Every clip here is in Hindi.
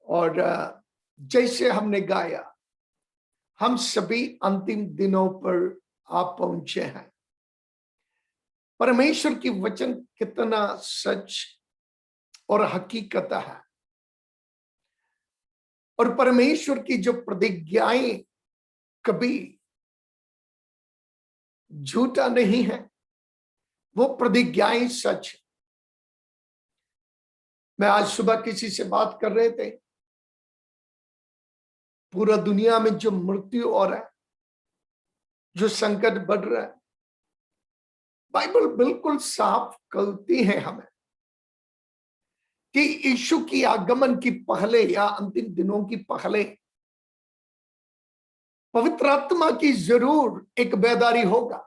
और जैसे हमने गाया, हम सभी अंतिम दिनों पर आप पहुंचे हैं। परमेश्वर की वचन कितना सच और हकीकत है, और परमेश्वर की जो प्रतिज्ञाएं कभी झूठा नहीं है, वो प्रतिज्ञाएं सच। मैं आज सुबह किसी से बात कर रहे थे, पूरा दुनिया में जो मृत्यु हो रहा है, जो संकट बढ़ रहा है, बाइबल बिल्कुल साफ कहती है हमें कि यीशु की आगमन की पहले या अंतिम दिनों की पहले पवित्र आत्मा की जरूर एक बेदारी होगा,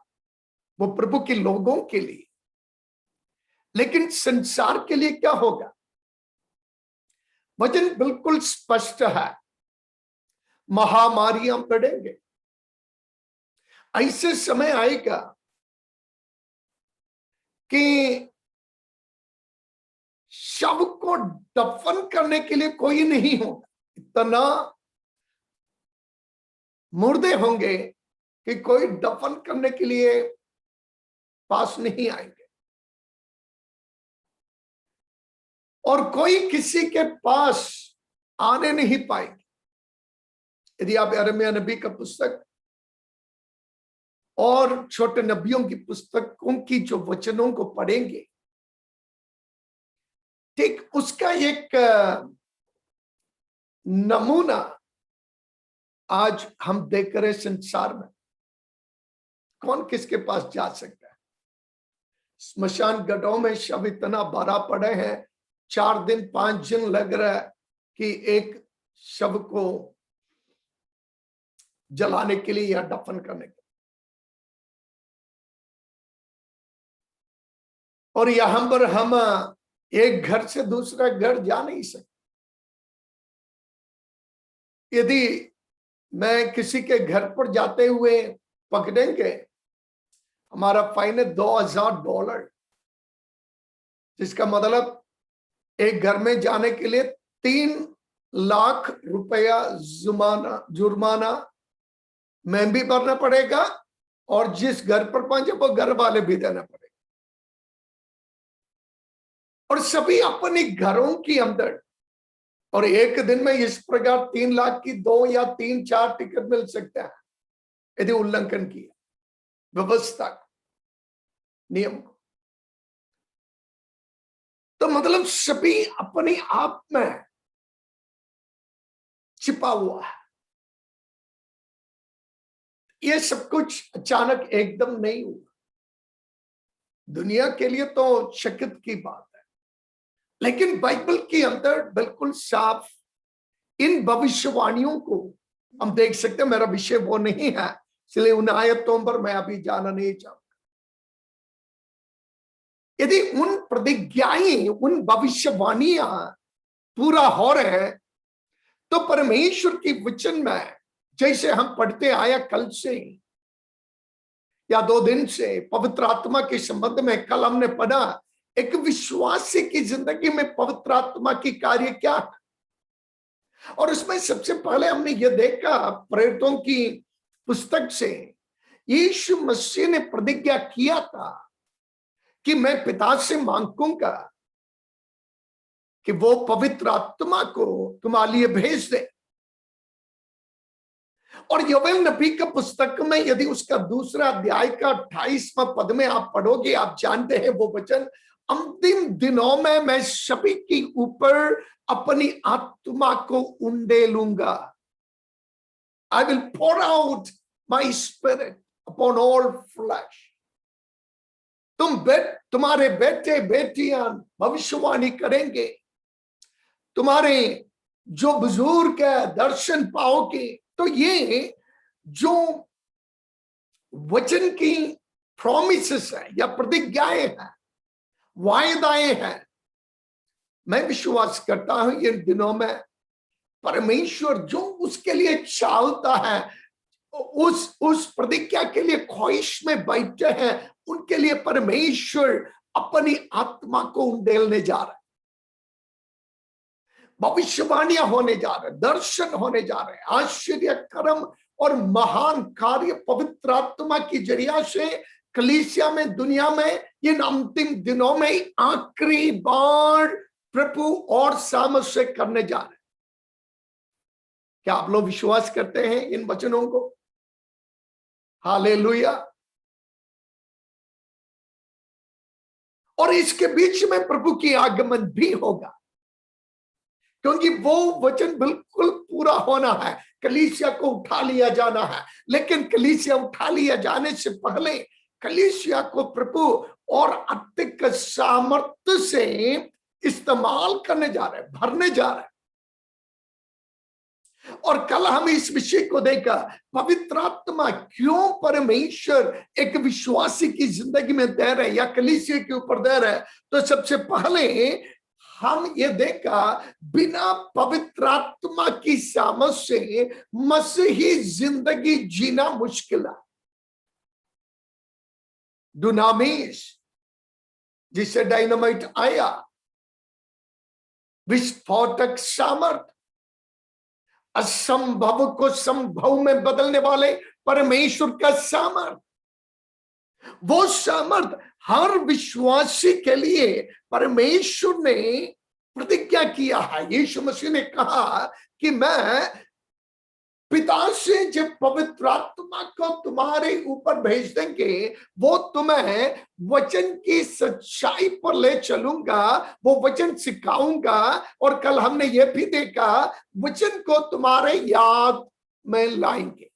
वो प्रभु के लोगों के लिए। लेकिन संसार के लिए क्या होगा? वचन बिल्कुल स्पष्ट है, महामारियां बढ़ेंगे। ऐसे समय आएगा कि शव को दफन करने के लिए कोई नहीं होगा। इतना मुर्दे होंगे कि कोई दफन करने के लिए पास नहीं आएंगे, और कोई किसी के पास आने नहीं पाएंगे। यदि आप यिर्मयाह नबी का पुस्तक और छोटे नबियों की पुस्तकों की जो वचनों को पढ़ेंगे, ठीक उसका एक नमूना आज हम देख रहे संसार में। कौन किसके पास जा सकता है? स्मशान घाटों में शव इतना भरा पड़े हैं, 4 दिन 5 दिन लग रहा है कि एक शव को जलाने के लिए या दफन करने के लिए। और यहां पर हम एक घर से दूसरा घर जा नहीं सकते। यदि मैं किसी के घर पर जाते हुए पकड़ेंगे, हमारा फाइन है $2000, जिसका मतलब एक घर में जाने के लिए 3 लाख रुपया जुर्माना मैं भी भरना पड़ेगा, और जिस घर पर पहुंचे वो घर वाले भी देना पड़ेगा। और सभी अपने घरों के अंदर, और एक दिन में इस प्रकार 3 लाख की 2 या 3-4 टिकट मिल सकता है यदि उल्लंघन किया व्यवस्था नियम को। तो मतलब सभी अपने आप में छिपा हुआ है। ये सब कुछ अचानक एकदम नहीं हुआ। दुनिया के लिए तो शक्यत की बात है, लेकिन बाइबल के अंदर बिल्कुल साफ इन भविष्यवाणियों को हम देख सकते हैं। मेरा विषय वो नहीं है, इसलिए उन आयतों पर मैं अभी जाना नहीं चाहूंगा। यदि उन प्रतिज्ञाएं, उन भविष्यवाणियां पूरा हो रहे हैं, तो परमेश्वर की वचन में जैसे हम पढ़ते आया कल से या 2 दिन से पवित्र आत्मा के संबंध में, कल हमने पढ़ा एक विश्वासी की जिंदगी में पवित्र आत्मा की कार्य क्या है। और उसमें सबसे पहले हमने यह देखा प्रेरितों की पुस्तक से, यीशु मसीह ने प्रतिज्ञा किया था कि मैं पिता से मांगूंगा कि वो पवित्र आत्मा को तुम्हारे लिए भेज दे। और योवेल नबी का पुस्तक में यदि उसका 2 अध्याय का 28वां पद में आप पढ़ोगे, आप जानते हैं वो वचन, अंतिम दिनों में मैं सभी के ऊपर अपनी आत्मा को उंडेलूंगा। I will pour out my spirit upon all flesh. तुम्हारे बेटे बेटियां भविष्यवाणी करेंगे, तुम्हारे जो बुजुर्ग है दर्शन पाओगे। तो ये जो वचन की प्रॉमिसेस है या प्रतिज्ञाएं हैं, वायदाएं हैं, मैं विश्वास करता हूं इन दिनों में परमेश्वर जो उसके लिए चाहता है, उस प्रतिज्ञा के लिए ख्वाहिश में बैठे हैं, उनके लिए परमेश्वर अपनी आत्मा को उंडेलने जा रहा है। भविष्यवाणियां होने जा रहे, दर्शन होने जा रहे, आश्चर्य कर्म और महान कार्य पवित्र आत्मा की जरिया से कलीसिया में, दुनिया में इन अंतिम दिनों में आखिरी बार प्रभु और सामर्थ्य से करने जा रहे। क्या आप लोग विश्वास करते हैं इन वचनों को? हालेलुया। और इसके बीच में प्रभु की आगमन भी होगा, क्योंकि वो वचन बिल्कुल पूरा होना है। कलीसिया को उठा लिया जाना है, लेकिन कलीसिया उठा लिया जाने से पहले कलीसिया को प्रभु और अधिक सामर्थ्य से इस्तेमाल करने जा रहे हैं, भरने जा रहे हैं। और कल हम इस विषय को देखा, पवित्र आत्मा क्यों परमेश्वर एक विश्वासी की जिंदगी में दे रहे या कलीसिया के ऊपर दे रहे। तो सबसे पहले हम ये देखा, बिना पवित्र आत्मा की सामर्थ से मसीही जिंदगी जीना मुश्किल है। दुनामीस, जिससे डायनामाइट आया, विस्फोटक सामर्थ, असंभव को संभव में बदलने वाले परमेश्वर का सामर्थ, वो सामर्थ हर विश्वासी के लिए परमेश्वर ने प्रतिज्ञा किया है। यीशु मसीह ने कहा कि मैं पिता से जब पवित्र आत्मा को तुम्हारे ऊपर भेज देंगे, वो तुम्हें वचन की सच्चाई पर ले चलूंगा, वो वचन सिखाऊंगा। और कल हमने ये भी देखा, वचन को तुम्हारे याद में लाएंगे।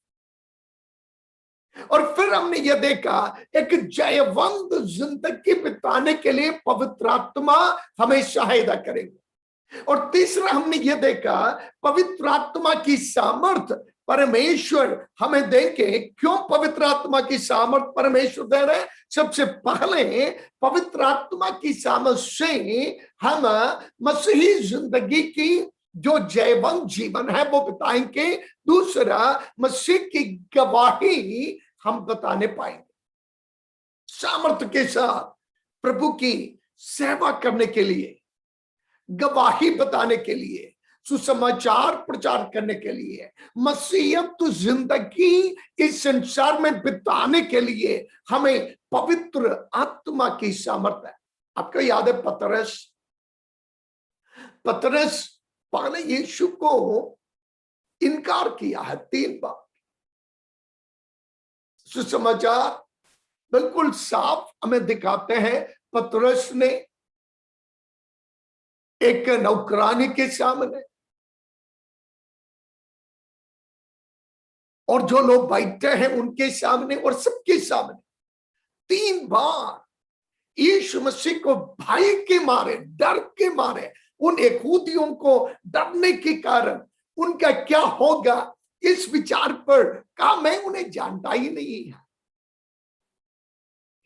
और फिर हमने ये देखा, एक जयवंत जिंदगी बिताने के लिए पवित्र आत्मा हमें सहायता करेंगे। और तीसरा हमने ये देखा, पवित्र आत्मा की सामर्थ परमेश्वर हमें देंगे। क्यों पवित्र आत्मा की सामर्थ परमेश्वर दे रहे? सबसे पहले पवित्र आत्मा की सामर्थ से हम मसीही जिंदगी की जो जयवंत जीवन है वो बिताएंगे। दूसरा, मसीह की गवाही हम बताने पाएंगे, सामर्थ्य के साथ प्रभु की सेवा करने के लिए, गवाही बताने के लिए, सुसमाचार प्रचार करने के लिए, मसीहत जिंदगी इस संसार में बिताने के लिए हमें पवित्र आत्मा की सामर्थ्य है। आपको याद है पतरस पहले यीशु को इनकार किया है 3 बार। सुसमाचार बिल्कुल साफ हमें दिखाते हैं, पतरस ने एक नौकरानी के सामने और जो लोग बैठे हैं उनके सामने और सबके सामने 3 बार यीशु मसीह को भय के मारे, डर के मारे, उन यहूदियों को डरने के कारण उनका क्या होगा इस विचार पर कहा, मैं उन्हें जानता ही नहीं है।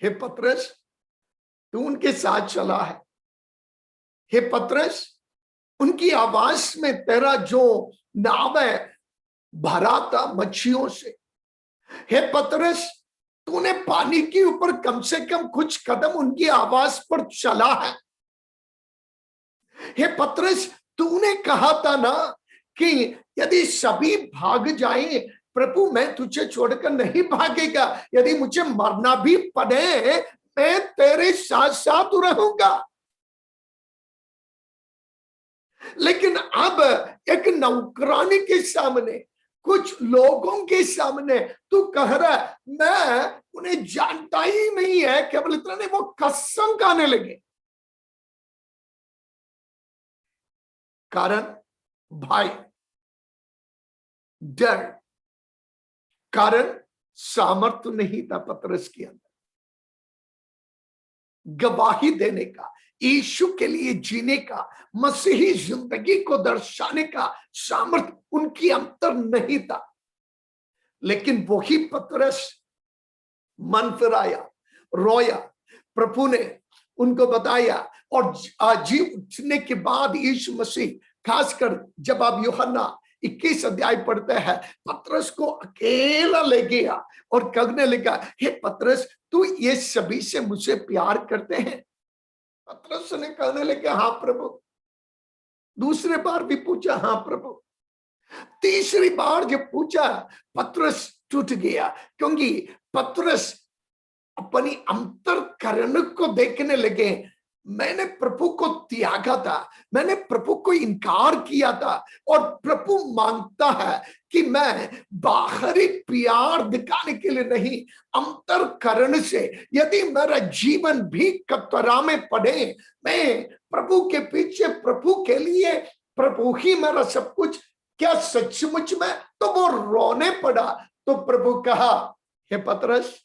हे पतरस, तू उनके साथ चला है। हे पतरस, उनकी आवाज में तेरा जो नाव है भरा था मच्छियों से। हे पतरस, तूने पानी के ऊपर कम से कम कुछ कदम उनकी आवाज पर चला है। हे पतरस, तूने कहा था ना कि यदि सभी भाग जाएं, प्रभु मैं तुझे छोड़कर नहीं भागेगा, यदि मुझे मरना भी पड़े मैं तेरे साथ साथ रहूंगा। लेकिन अब एक नौकरानी के सामने, कुछ लोगों के सामने तू कह रहा है मैं उन्हें जानता ही नहीं है। केवल इतना नहीं, वो कसम खाने लगे। कारण भय, डर, कारण सामर्थ्य नहीं था पतरस के अंदर गवाही देने का, यीशु के लिए जीने का, मसीही जिंदगी को दर्शाने का सामर्थ्य उनकी अंतर नहीं था। लेकिन वही पतरस मन फिराया, रोया। प्रभु ने उनको बताया और जी उठने के बाद यीशु मसीह, खासकर जब आप यूहन्ना 21 अध्याय पढ़ते हैं, पतरस को अकेला ले गया और कहने लगा, हे पतरस, तू ये सभी से मुझे प्यार करते हैं? पतरस ने कहने लगा, हाँ प्रभु, दूसरे बार भी पूछा, हाँ प्रभु। तीसरी बार जब पूछा, पतरस टूट गया, क्योंकि पतरस अपनी अंतरकरण को देखने लगे। मैंने प्रभु को त्यागा था, मैंने प्रभु को इनकार किया था, और प्रभु मांगता है कि मैं बाहरी प्यार दिखाने के लिए नहीं, अंतरकरण से यदि मेरा जीवन भी कतरा में पड़े, मैं प्रभु के पीछे, प्रभु के लिए, प्रभु ही मेरा सब कुछ, क्या सचमुच में? तो वो रोने पड़ा। तो प्रभु कहा, हे पतरस,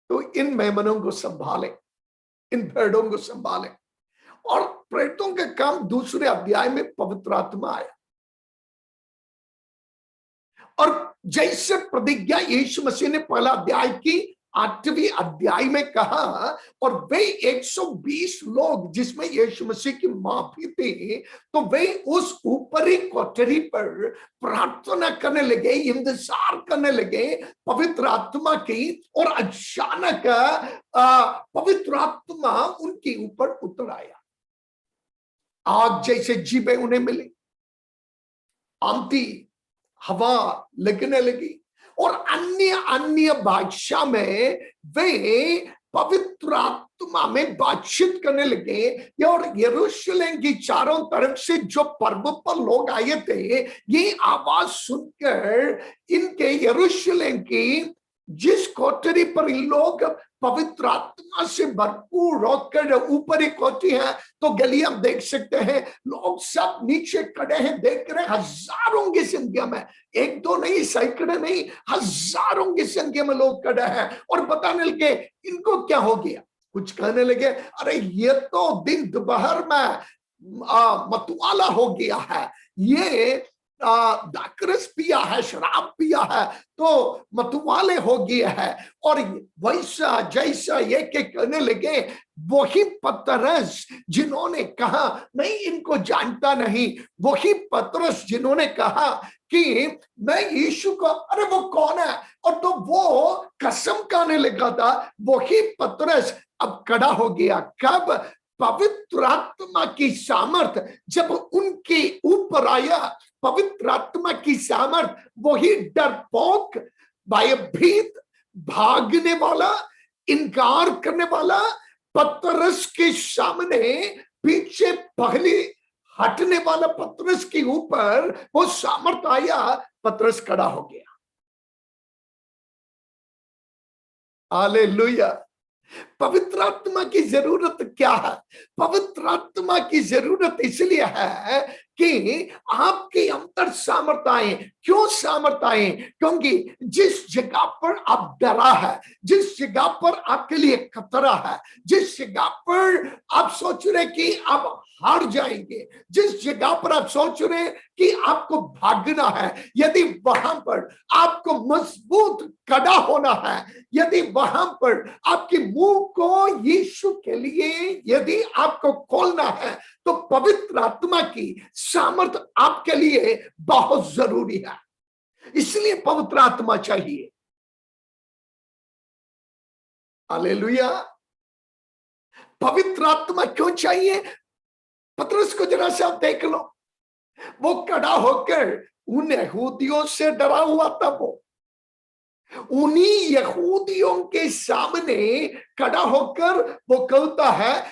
तो इन मेमनों को संभाले, इन भेड़ों को संभाले। और प्रेतों के काम दूसरे अध्याय में पवित्र आत्मा आया, और जैसे प्रतिज्ञा यीशु मसीह ने पहला अध्याय की 8वीं अध्याय में कहा, और वे 120 लोग जिसमें यीशु मसीह की मां भी थी, तो वे उस ऊपरी कोठरी पर प्रार्थना करने लगे, इंतजार करने लगे पवित्र आत्मा की। और अचानक पवित्र आत्मा उनके ऊपर उतर आया, आग जैसे जीभें उन्हें मिली, आंधी हवा लगने लगी, और अन्य अन्य भाषा में वे पवित्र आत्मा में बातचीत करने लगे। और यरूशलेम की चारों तरफ से जो पर्वत पर लोग आए थे, ये आवाज सुनकर इनके यरूशलेम की जिस कोठरी पर इन लोग पवित्र आत्मा से भरपूर होकर ऊपर एक कोठरी है, तो गली हम देख सकते हैं, लोग सब नीचे खड़े हैं, देख रहे, हजारों की संख्या में, एक दो नहीं, सैकड़े नहीं, हजारों की संख्या में लोग खड़े हैं। और बताने लगे इनको क्या हो गया। कुछ कहने लगे, अरे ये तो दिन दोपहर में मतवाला हो गया है, ये दाकरस पिया है, शराब पिया है, तो मतवाले हो गया है। और वैसा जैसा ये के कहने लगे, वही पतरस जिन्होंने कहा, नहीं इनको जानता नहीं, वही पतरस जिन्होंने कहा कि मैं यीशु को, अरे वो कौन है, और तो वो कसम खाने लगा था, वही पतरस अब खड़ा हो गया। कब? पवित्र आत्मा की सामर्थ जब उनके ऊपर आया, पवित्र आत्मा की सामर्थ, वही डरपोक, भयभीत, भागने वाला, इनकार करने वाला पतरस के सामने पीछे पहले हटने वाला पतरस के ऊपर वो सामर्थ आया, पतरस खड़ा हो गया। हालेलुया। पवित्र आत्मा की जरूरत क्या है? पवित्र आत्मा की जरूरत इसलिए है कि आपके अंदर सामर्थ आए। क्यों सामर्थ आए? क्योंकि जिस जगह पर आप डरा है, जिस जगह पर आपके लिए खतरा है, जिस जगह पर आप सोच रहे कि आप हार जाएंगे, जिस जगह पर आप सोच रहे कि आपको भागना है, यदि वहां पर आपको मजबूत खड़ा होना है, यदि वहां पर आपके मुंह को यीशु के लिए यदि आपको खोलना है, तो पवित्र आत्मा की सामर्थ आपके लिए बहुत जरूरी है। इसलिए पवित्र आत्मा चाहिए। हालेलुया। पवित्र आत्मा क्यों चाहिए? पतरस को जरा से आप देख लो, वो खड़ा होकर उन यहूदियों से डरा हुआ था, वो उन्हीं यहूदियों के सामने खड़ा होकर वो कहता है,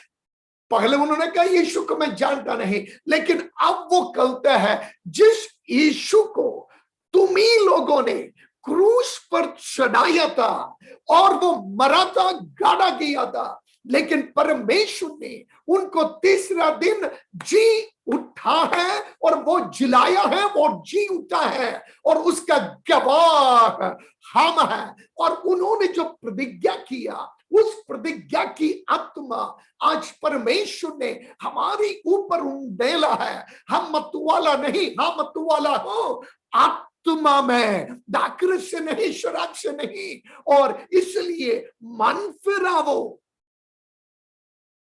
पहले उन्होंने कहा यीशु को मैं जानता नहीं, लेकिन अब वो कहता है जिस यीशु को तुम ही लोगों ने क्रूस पर चढ़ाया था और वो मरा था, गाड़ा गया था, लेकिन परमेश्वर ने उनको तीसरा दिन जी उठा है, और वो जिलाया है, वो जी उठा है, और उसका गवाह हम है। और उन्होंने जो प्रतिज्ञा किया, उस प्रतिज्ञा की आत्मा आज परमेश्वर ने हमारी ऊपर उंडेला है। हम मतवाला नहीं, हाँ मतवाला हो आत्मा में, दाकरस से नहीं, शराब से नहीं। और इसलिए मन फिरावो।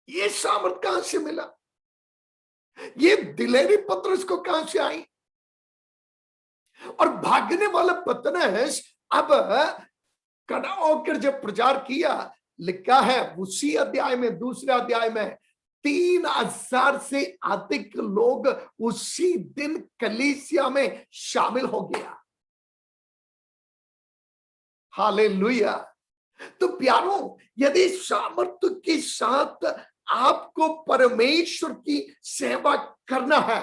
ये सामर्थ कहां से मिला? ये दिलेरी पतरस को कहां से आई? और भागने वाला पतरस अब खड़ा होकर जब प्रचार किया, लिखा है उसी अध्याय में, दूसरे अध्याय में, 3,000 से अधिक लोग उसी दिन कलीसिया में शामिल हो गया। हालेलुया। तो प्यारों, यदि सामर्थ्य के साथ आपको परमेश्वर की सेवा करना है,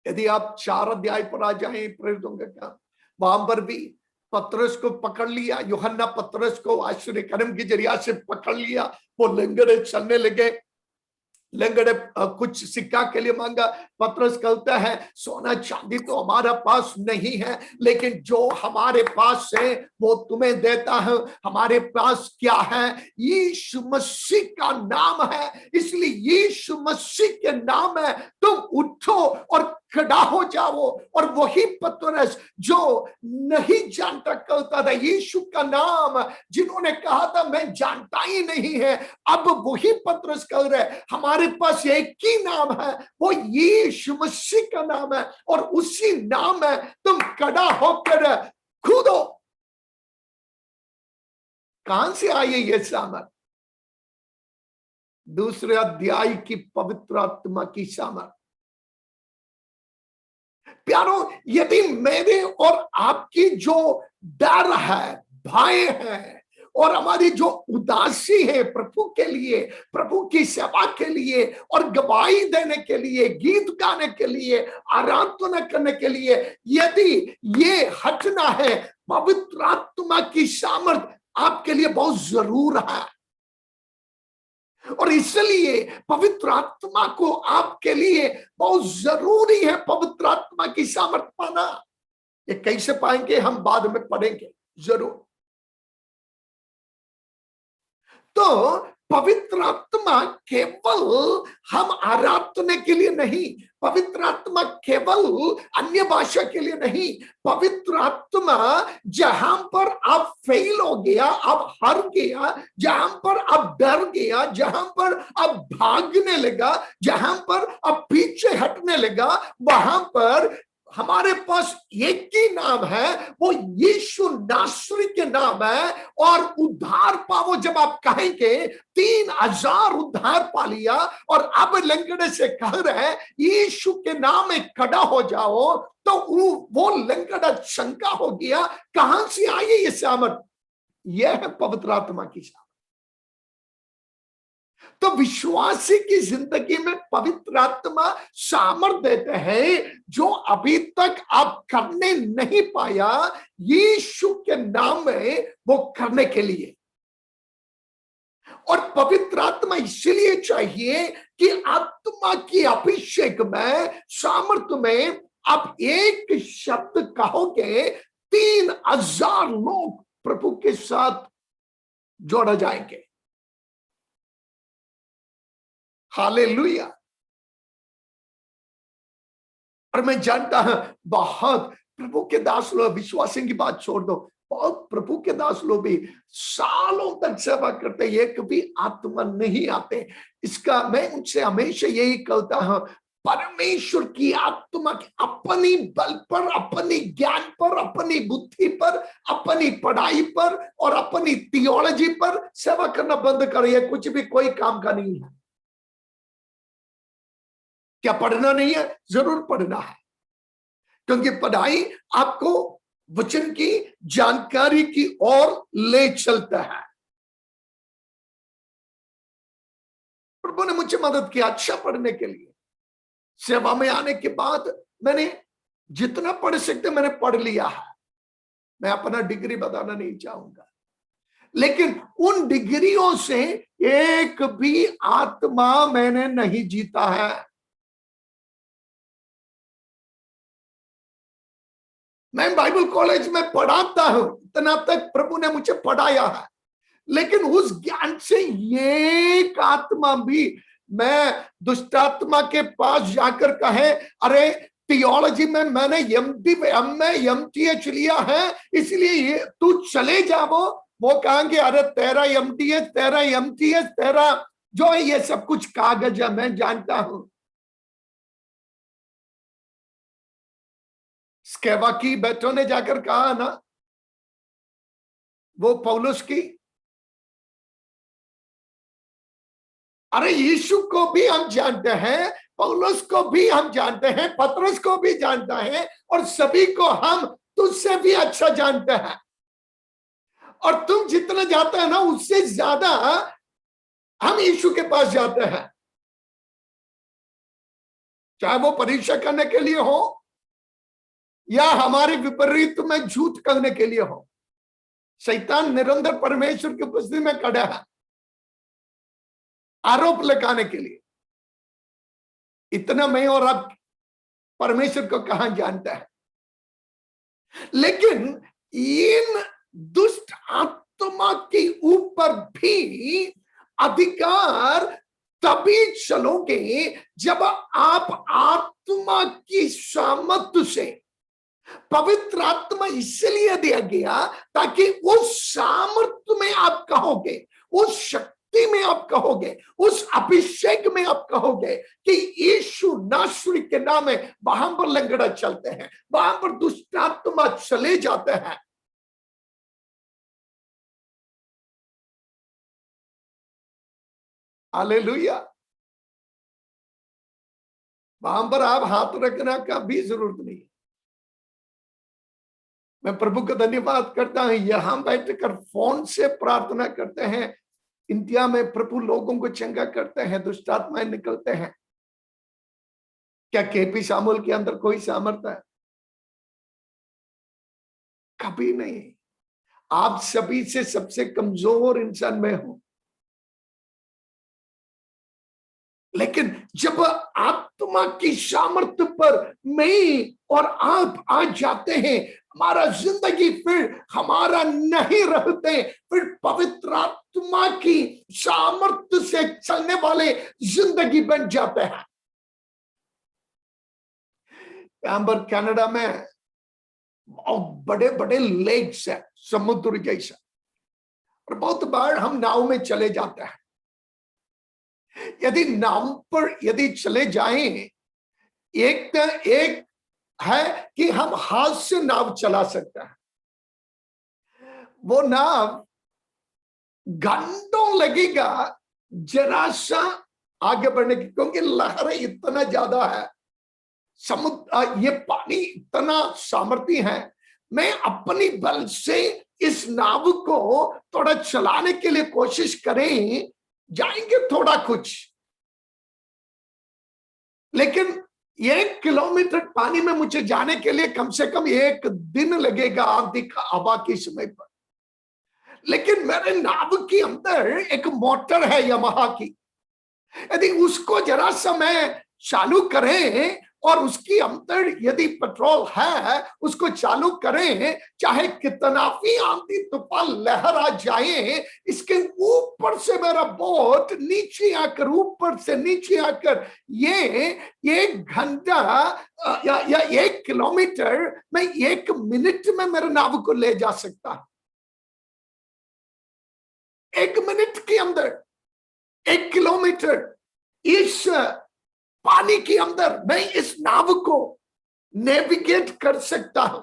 यदि आप 4 अध्याय पर आ जाएं प्रेरितों का काम, वहां पर भी पतरस को पकड़ लिया, यूहन्ना पतरस को आश्चर्य कर्म के जरिया से पकड़ लिया, वो लंगड़े चलने लगे। लंगड़े कुछ सिक्का के लिए मांगा, पतरस कहता है सोना चांदी तो हमारा पास नहीं है, लेकिन जो हमारे पास है वो तुम्हें देता है। हमारे पास क्या है? यीशु मसीह का नाम है, इसलिए यीशु मसीह के नाम है, तुम उठो और खड़ा हो जाओ। और वही पतरस जो नहीं जानता कहता था यीशु का नाम, जिन्होंने कहा था मैं जानता ही नहीं है, अब वही पतरस कह रहे हमारे पास एक ही नाम है, वो यीशु मसीह का नाम है, और उसी नाम है तुम खड़ा होकर कूदो। कहां से आई है ये सामर्थ? दूसरे अध्याय की पवित्र आत्मा की सामर्थ। प्यारों, यदि मेरे और आपकी जो डर है, भय है, और हमारी जो उदासी है प्रभु के लिए, प्रभु की सेवा के लिए, और गवाही देने के लिए, गीत गाने के लिए, आराधना करने के लिए, यदि ये हटना है, पवित्र आत्मा की सामर्थ आपके लिए बहुत जरूर है। और इसलिए पवित्र आत्मा को आपके लिए बहुत जरूरी है, पवित्र आत्मा की सामर्थ पाना। ये कैसे पाएंगे हम बाद में पढ़ेंगे जरूर। तो पवित्र आत्मा केवल हम आराधना के लिए नहीं, पवित्र आत्मा केवल अन्य भाषा के लिए नहीं, पवित्र आत्मा जहां पर आप फेल हो गया, आप हार गया, जहां पर आप डर गया, जहां पर आप भागने लगा, जहां पर आप पीछे हटने लगा, वहां पर हमारे पास एक ही नाम है, वो यीशु नासरी के नाम है। और उद्धार पावो जब आप कहेंगे, 3,000 उद्धार पा लिया, और अब लंगड़े से कह रहे हैं यीशु के नाम में खड़ा हो जाओ, तो वो लंगड़ा शंका हो गया कहां से आई ये सामर्थ? यह है पवित्र आत्मा की सामर्थ। तो विश्वासी की जिंदगी में पवित्र आत्मा सामर्थ देते हैं जो अभी तक आप करने नहीं पाया, यीशु के नाम में वो करने के लिए। और पवित्र आत्मा इसलिए चाहिए कि आत्मा की अभिषेक में, सामर्थ में आप एक शब्द कहोगे, 3,000 लोग प्रभु के साथ जोड़ा जाएंगे। हालेलुया। और मैं जानता हूं बहुत प्रभु के दास लोग, विश्वासियों की बात छोड़ दो, बहुत प्रभु के दास लोग भी सालों तक सेवा करते, एक भी आत्मा नहीं आते। इसका मैं उनसे हमेशा यही कहता हूं, परमेश्वर की आत्मा की अपनी बल पर, अपनी ज्ञान पर, अपनी बुद्धि पर, अपनी पढ़ाई पर और अपनी थियोलॉजी पर सेवा करना बंद करिए। कुछ भी कोई काम का नहीं है। क्या पढ़ना नहीं है? जरूर पढ़ना है, क्योंकि पढ़ाई आपको वचन की जानकारी की ओर ले चलता है। प्रभु ने मुझे मदद किया अच्छा पढ़ने के लिए। सेवा में आने के बाद मैंने जितना पढ़ सकते मैंने पढ़ लिया है। मैं अपना डिग्री बताना नहीं चाहूंगा, लेकिन उन डिग्रियों से एक भी आत्मा मैंने नहीं जीता है। मैं बाइबल कॉलेज में पढ़ाता हूं, इतना तक प्रभु ने मुझे पढ़ाया है, लेकिन उस ज्ञान से एक आत्मा भी मैं दुष्ट आत्मा के पास जाकर कहे अरे थियोलॉजी में मैंने एमटीएच लिया है, इसलिए ये तू चले जाओ, वो कहेंगे अरे तेरा एमटीएच तेरा जो है ये सब कुछ कागज है, मैं जानता हूं। स्केवा की बेटों ने जाकर कहा ना, वो पौलुस की अरे यीशु को भी हम जानते हैं, पौलुस को भी हम जानते हैं, पतरस को भी जानता है, और सभी को हम तुझसे भी अच्छा जानते हैं। और तुम जितना जाते हैं ना, उससे ज्यादा हम यीशु के पास जाते हैं, चाहे वो परीक्षा करने के लिए हो या हमारे विपरीत में झूठ करने के लिए हो। शैतान निरंतर परमेश्वर की उपस्थिति में खड़ा है आरोप लगाने के लिए। इतना मैं और आप परमेश्वर को कहां जानता है। लेकिन इन दुष्ट आत्मा के ऊपर भी अधिकार तभी चलोगे जब आप आत्मा की सामर्थ्य से, पवित्र आत्मा इसलिए दिया गया ताकि उस सामर्थ्य में आप कहोगे, उस शक्ति में आप कहोगे, उस अभिषेक में आप कहोगे कि यीशु नासरी के नाम में वहां पर लंगड़ा चलते हैं, वहां पर दुष्ट आत्मा चले जाते हैं। हालेलुया। वहां पर आप हाथ रखना का भी जरूरत नहीं। मैं प्रभु का धन्यवाद करता हूं, यहां बैठकर फोन से प्रार्थना करते हैं, इंडिया में प्रभु लोगों को चंगा करते हैं, दुष्ट आत्माएं निकलते हैं। क्या केपी सामुल के अंदर कोई सामर्थ्य है? कभी नहीं। आप सभी से सबसे कमजोर इंसान मैं हूं, लेकिन जब आत्मा की सामर्थ्य पर मैं और आप आ जाते हैं, हमारा जिंदगी फिर हमारा नहीं रहते, फिर पवित्र आत्मा की सामर्थ्य से चलने वाले जिंदगी बन जाते हैं। यहां पर कनाडा में बहुत बड़े बड़े लेक्स है, समुद्र जैसा, और बहुत बार हम नाव में चले जाते हैं। यदि नाव पर यदि चले जाएं, एक है कि हम हाथ से नाव चला सकते हैं, वो नाव घंटों लगेगा जरा सा आगे बढ़ने की, क्योंकि लहरें इतना ज्यादा है, समुद्र ये पानी इतना सामर्थ्य है। मैं अपनी बल से इस नाव को थोड़ा चलाने के लिए कोशिश करें, जाएंगे थोड़ा कुछ, लेकिन 1 किलोमीटर पानी में मुझे जाने के लिए कम से कम 1 दिन लगेगा आंधी हवा के समय पर। लेकिन मेरे नाव के अंदर एक मोटर है यामाहा की, यदि उसको जरा सा मैं चालू करें और उसकी अंदर यदि पेट्रोल है, उसको चालू करें, चाहे कितना भी आंधी तूफान लहर आ जाए, इसके ऊपर से मेरा बोट नीचे आकर, ऊपर से नीचे आकर ये 1 घंटा या 1 किलोमीटर मैं 1 मिनट में मेरे नाव को ले जा सकता। 1 मिनट के अंदर 1 किलोमीटर इस पानी के अंदर मैं इस नाव को नेविगेट कर सकता हूं।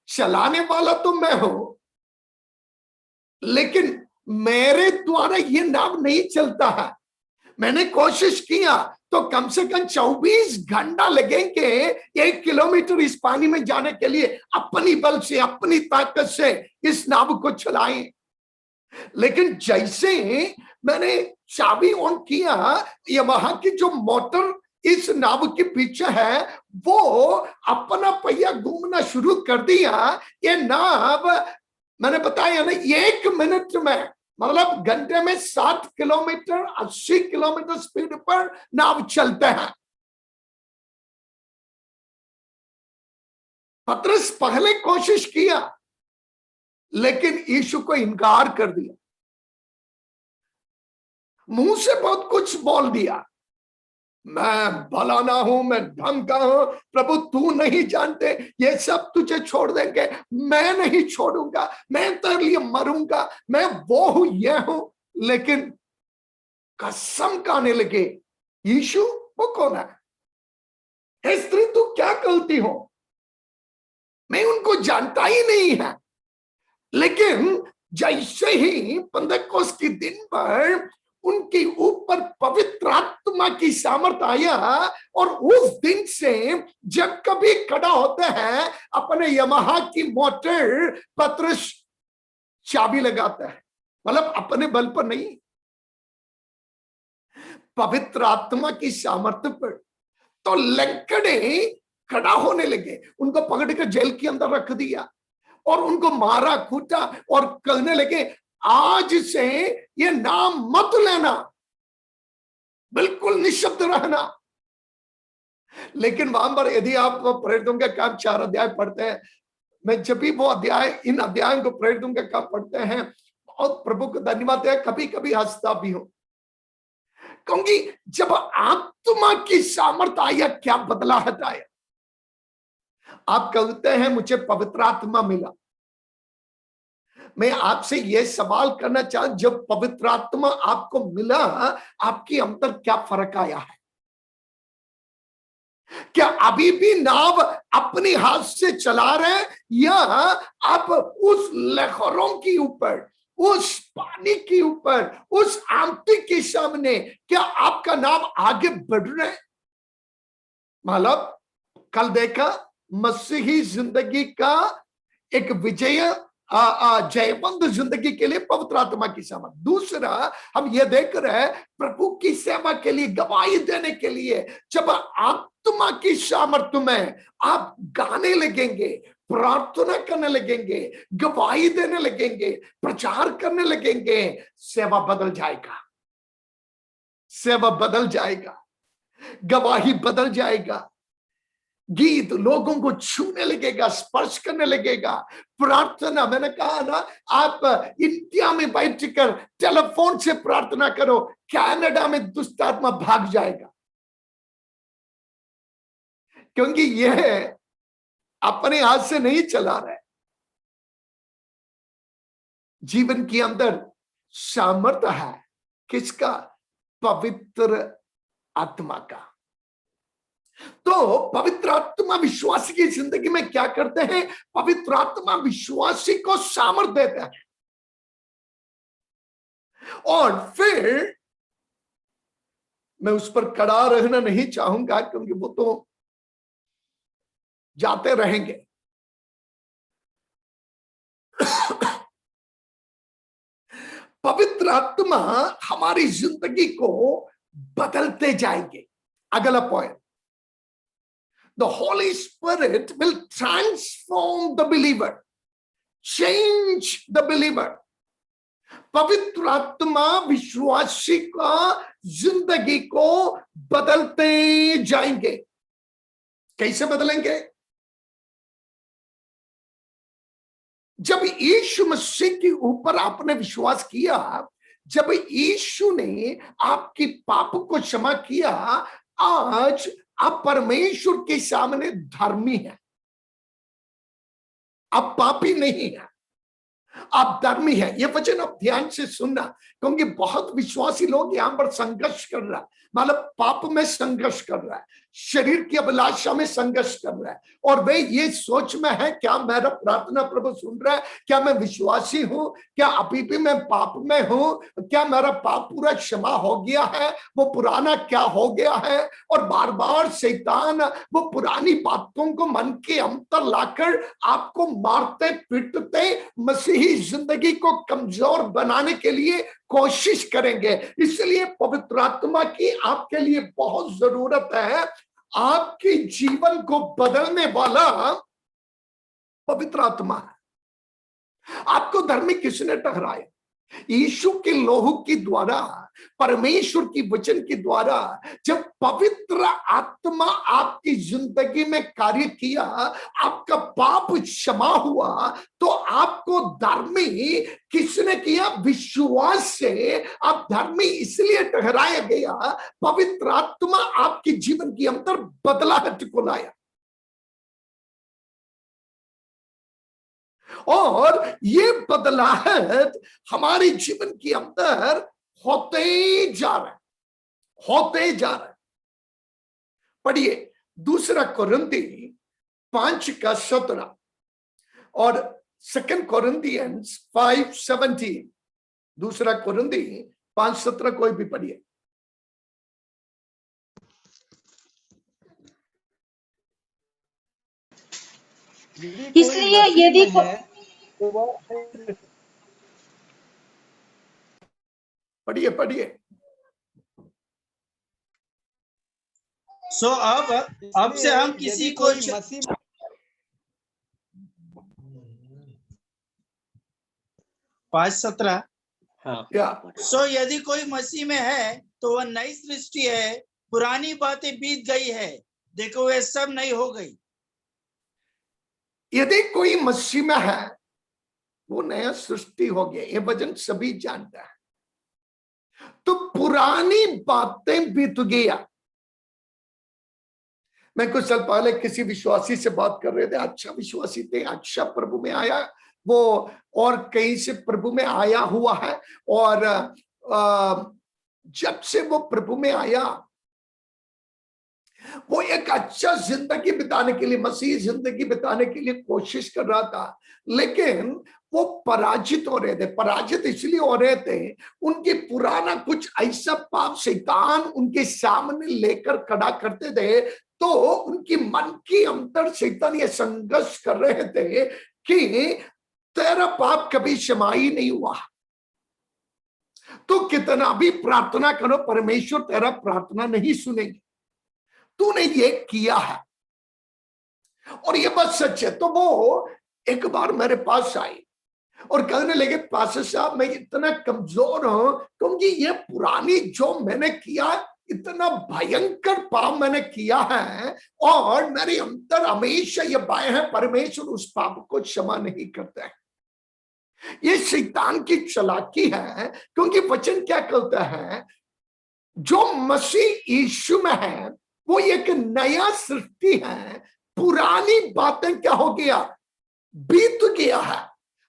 चलाने वाला तो मैं हूं, लेकिन मेरे द्वारा ये नाव नहीं चलता है। मैंने कोशिश किया तो कम से कम 24 घंटा लगेंगे 1 किलोमीटर इस पानी में जाने के लिए, अपनी बल से, अपनी ताकत से इस नाव को चलाएं। लेकिन जैसे मैंने चाबी ऑन किया, यामाहा की जो मोटर इस नाव के पीछे है, वो अपना पहिया घूमना शुरू कर दिया। ये नाव, मैंने बताया ना, 1 मिनट में, मतलब घंटे में 60 किलोमीटर 80 किलोमीटर स्पीड पर नाव चलते हैं। पतरस पहले कोशिश किया, लेकिन यीशु को इनकार कर दिया, मुंह से बहुत कुछ बोल दिया, मैं भला ना हूं, मैं ढंग का हूं, प्रभु तू नहीं जानते, ये सब तुझे छोड़ देंगे, मैं नहीं छोड़ूंगा, मैं तेरे लिए मरूंगा, मैं वो हूं, ये हूं। लेकिन कसम खाने लगे, यीशु वो कौन है? हे स्त्री, तू क्या करती हो? मैं उनको जानता ही नहीं है, लेकिन जैसे ही पेंटेकोस्त के दिन पर उनके ऊपर पवित्र आत्मा की सामर्थ आया, और उस दिन से जब कभी खड़ा होते हैं अपने यमहा की मोटर, पतरस चाबी लगाता है, मतलब अपने बल पर नहीं, पवित्र आत्मा की सामर्थ्य पर। तो लंगड़े खड़ा होने लगे, उनको पकड़ कर जेल के अंदर रख दिया और उनको मारा कूटा और कहने लगे आज से ये नाम मत लेना, बिल्कुल निशब्द रहना। लेकिन वहां पर यदि आप प्रेरितों के काम 4 अध्याय पढ़ते हैं, मैं जब भी वो अध्याय, इन अध्यायों को प्रेरितों के काम पढ़ते हैं, बहुत प्रभु को धन्यवाद है, कभी कभी हंसता भी हूं, क्योंकि जब आत्मा की सामर्थ्य आया, क्या बदलाहट आया। आप कहते हैं मुझे पवित्र आत्मा मिला, मैं आपसे यह सवाल करना चाहूं, जब पवित्र आत्मा आपको मिला, आपके अंदर क्या फर्क आया है? क्या अभी भी नाव अपने हाथ से चला रहे, या आप उस लहरों के ऊपर, उस पानी के ऊपर, उस आंधी के सामने क्या आपका नाव आगे बढ़ रहे हैं? मतलब कल देखा मसीही जिंदगी का एक विजय जयबंद जिंदगी के लिए पवित्र आत्मा की सामर्थ। दूसरा हम ये देख रहे हैं प्रभु की सेवा के लिए, गवाही देने के लिए, जब आत्मा की सामर्थ्य में आप गाने लगेंगे, प्रार्थना करने लगेंगे, गवाही देने लगेंगे, प्रचार करने लगेंगे, सेवा बदल जाएगा, सेवा बदल जाएगा, गवाही बदल जाएगा, गीत लोगों को छूने लगेगा, स्पर्श करने लगेगा। प्रार्थना, मैंने कहा ना, आप इंडिया में बैठकर टेलीफोन से प्रार्थना करो, कनाडा में दुष्ट आत्मा भाग जाएगा, क्योंकि यह अपने हाथ से नहीं चला रहा है। जीवन के अंदर सामर्थ्य है किसका? पवित्र आत्मा का। तो पवित्र आत्मा विश्वासी की जिंदगी में क्या करते हैं? पवित्र आत्मा विश्वासी को सामर्थ देता है, और फिर मैं उस पर कड़ा रहना नहीं चाहूंगा, क्योंकि वो तो जाते रहेंगे। पवित्र आत्मा हमारी जिंदगी को बदलते जाएंगे। अगला point, the Holy Spirit will transform the believer, change the believer. पवित्र आत्मा विश्वासी का जिंदगी को बदलते जाएंगे। कैसे बदलेंगे? जब यीशु मसीह के ऊपर आपने विश्वास किया, जब यीशु ने आपकी पाप को क्षमा किया, आज आप परमेश्वर के सामने धर्मी हैं, आप पापी नहीं है, आप धर्मी है। ये वचन आप ध्यान से सुनना, क्योंकि बहुत विश्वासी लोग यहां पर संघर्ष कर रहा है, मतलब पाप में संघर्ष कर रहा है, शरीर की अभिलाषा में संघर्ष कर रहा है, और वे ये सोच में है क्या मेरा प्रार्थना प्रभु सुन रहा है, क्या मैं विश्वासी हूं, क्या अभी भी मैं पाप में हूं, क्या मेरा पाप पूरा क्षमा हो गया है, वो पुराना क्या हो गया है। और बार बार शैतान वो पुरानी बातों को मन के अंदर लाकर आपको मारते पीटते मसीही जिंदगी को कमजोर बनाने के लिए कोशिश करेंगे। इसलिए पवित्र आत्मा की आपके लिए बहुत जरूरत है। आपके जीवन को बदलने वाला पवित्र आत्मा है। आपको धर्मी किसने ठहराया? यीशु के लोहू के द्वारा, परमेश्वर की वचन के द्वारा। जब पवित्र आत्मा आपकी जिंदगी में कार्य किया, आपका पाप क्षमा हुआ, तो आपको धर्मी किसने किया? विश्वास से आप धर्मी इसलिए ठहराया गया, पवित्र आत्मा आपके जीवन के अंदर बदलाहट को लाया, और ये बदलाहट हमारे जीवन के अंदर होते जा रहा है, होते जा रहा है। पढ़िए 2 कुरिन्थी 5:17 और 2 Corinthians 5:17, दूसरा कुरिन्ती 5:17 कोई भी पढ़िए। इसलिए यदि पढ़िए। सो अब से हम किसी को मसीह 5:17। हाँ। सो यदि कोई मसीह में है तो वह नई सृष्टि है, पुरानी बातें बीत गई है, देखो वे सब नई हो गई। यदि कोई मसीह में है वो नया सृष्टि हो गया, ये वचन सभी जानता है। तो पुरानी बातें बीत गया। मैं कुछ साल पहले किसी विश्वासी से बात कर रहे थे, अच्छा विश्वासी थे, अच्छा प्रभु में आया वो, और कहीं से प्रभु में आया हुआ है, और जब से वो प्रभु में आया वो एक अच्छा जिंदगी बिताने के लिए, मसीह जिंदगी बिताने के लिए कोशिश कर रहा था, लेकिन वो पराजित हो रहे थे। पराजित इसलिए हो रहे थे, उनके पुराना कुछ ऐसा पाप शैतान उनके सामने लेकर खड़ा करते थे, तो उनकी मन की अंतर शैतान ये संघर्ष कर रहे थे कि तेरा पाप कभी क्षमा ही नहीं हुआ, तो कितना भी प्रार्थना करो परमेश्वर तेरा प्रार्थना नहीं सुनेंगे, तूने ये किया है। और ये बात सच है। तो वो एक बार मेरे पास आई और कहने लगे, पास्टर साहब मैं इतना कमजोर हूं क्योंकि ये पुरानी जो मैंने किया, इतना भयंकर पाप मैंने किया है, और मेरे अंदर हमेशा ये भय है परमेश्वर उस पाप को क्षमा नहीं करता है। ये शैतान की चालाकी है, क्योंकि वचन क्या कहता है, जो मसीह यीशु में है वो एक नया सृष्टि है, पुरानी बातें क्या हो गया, बीत गया है,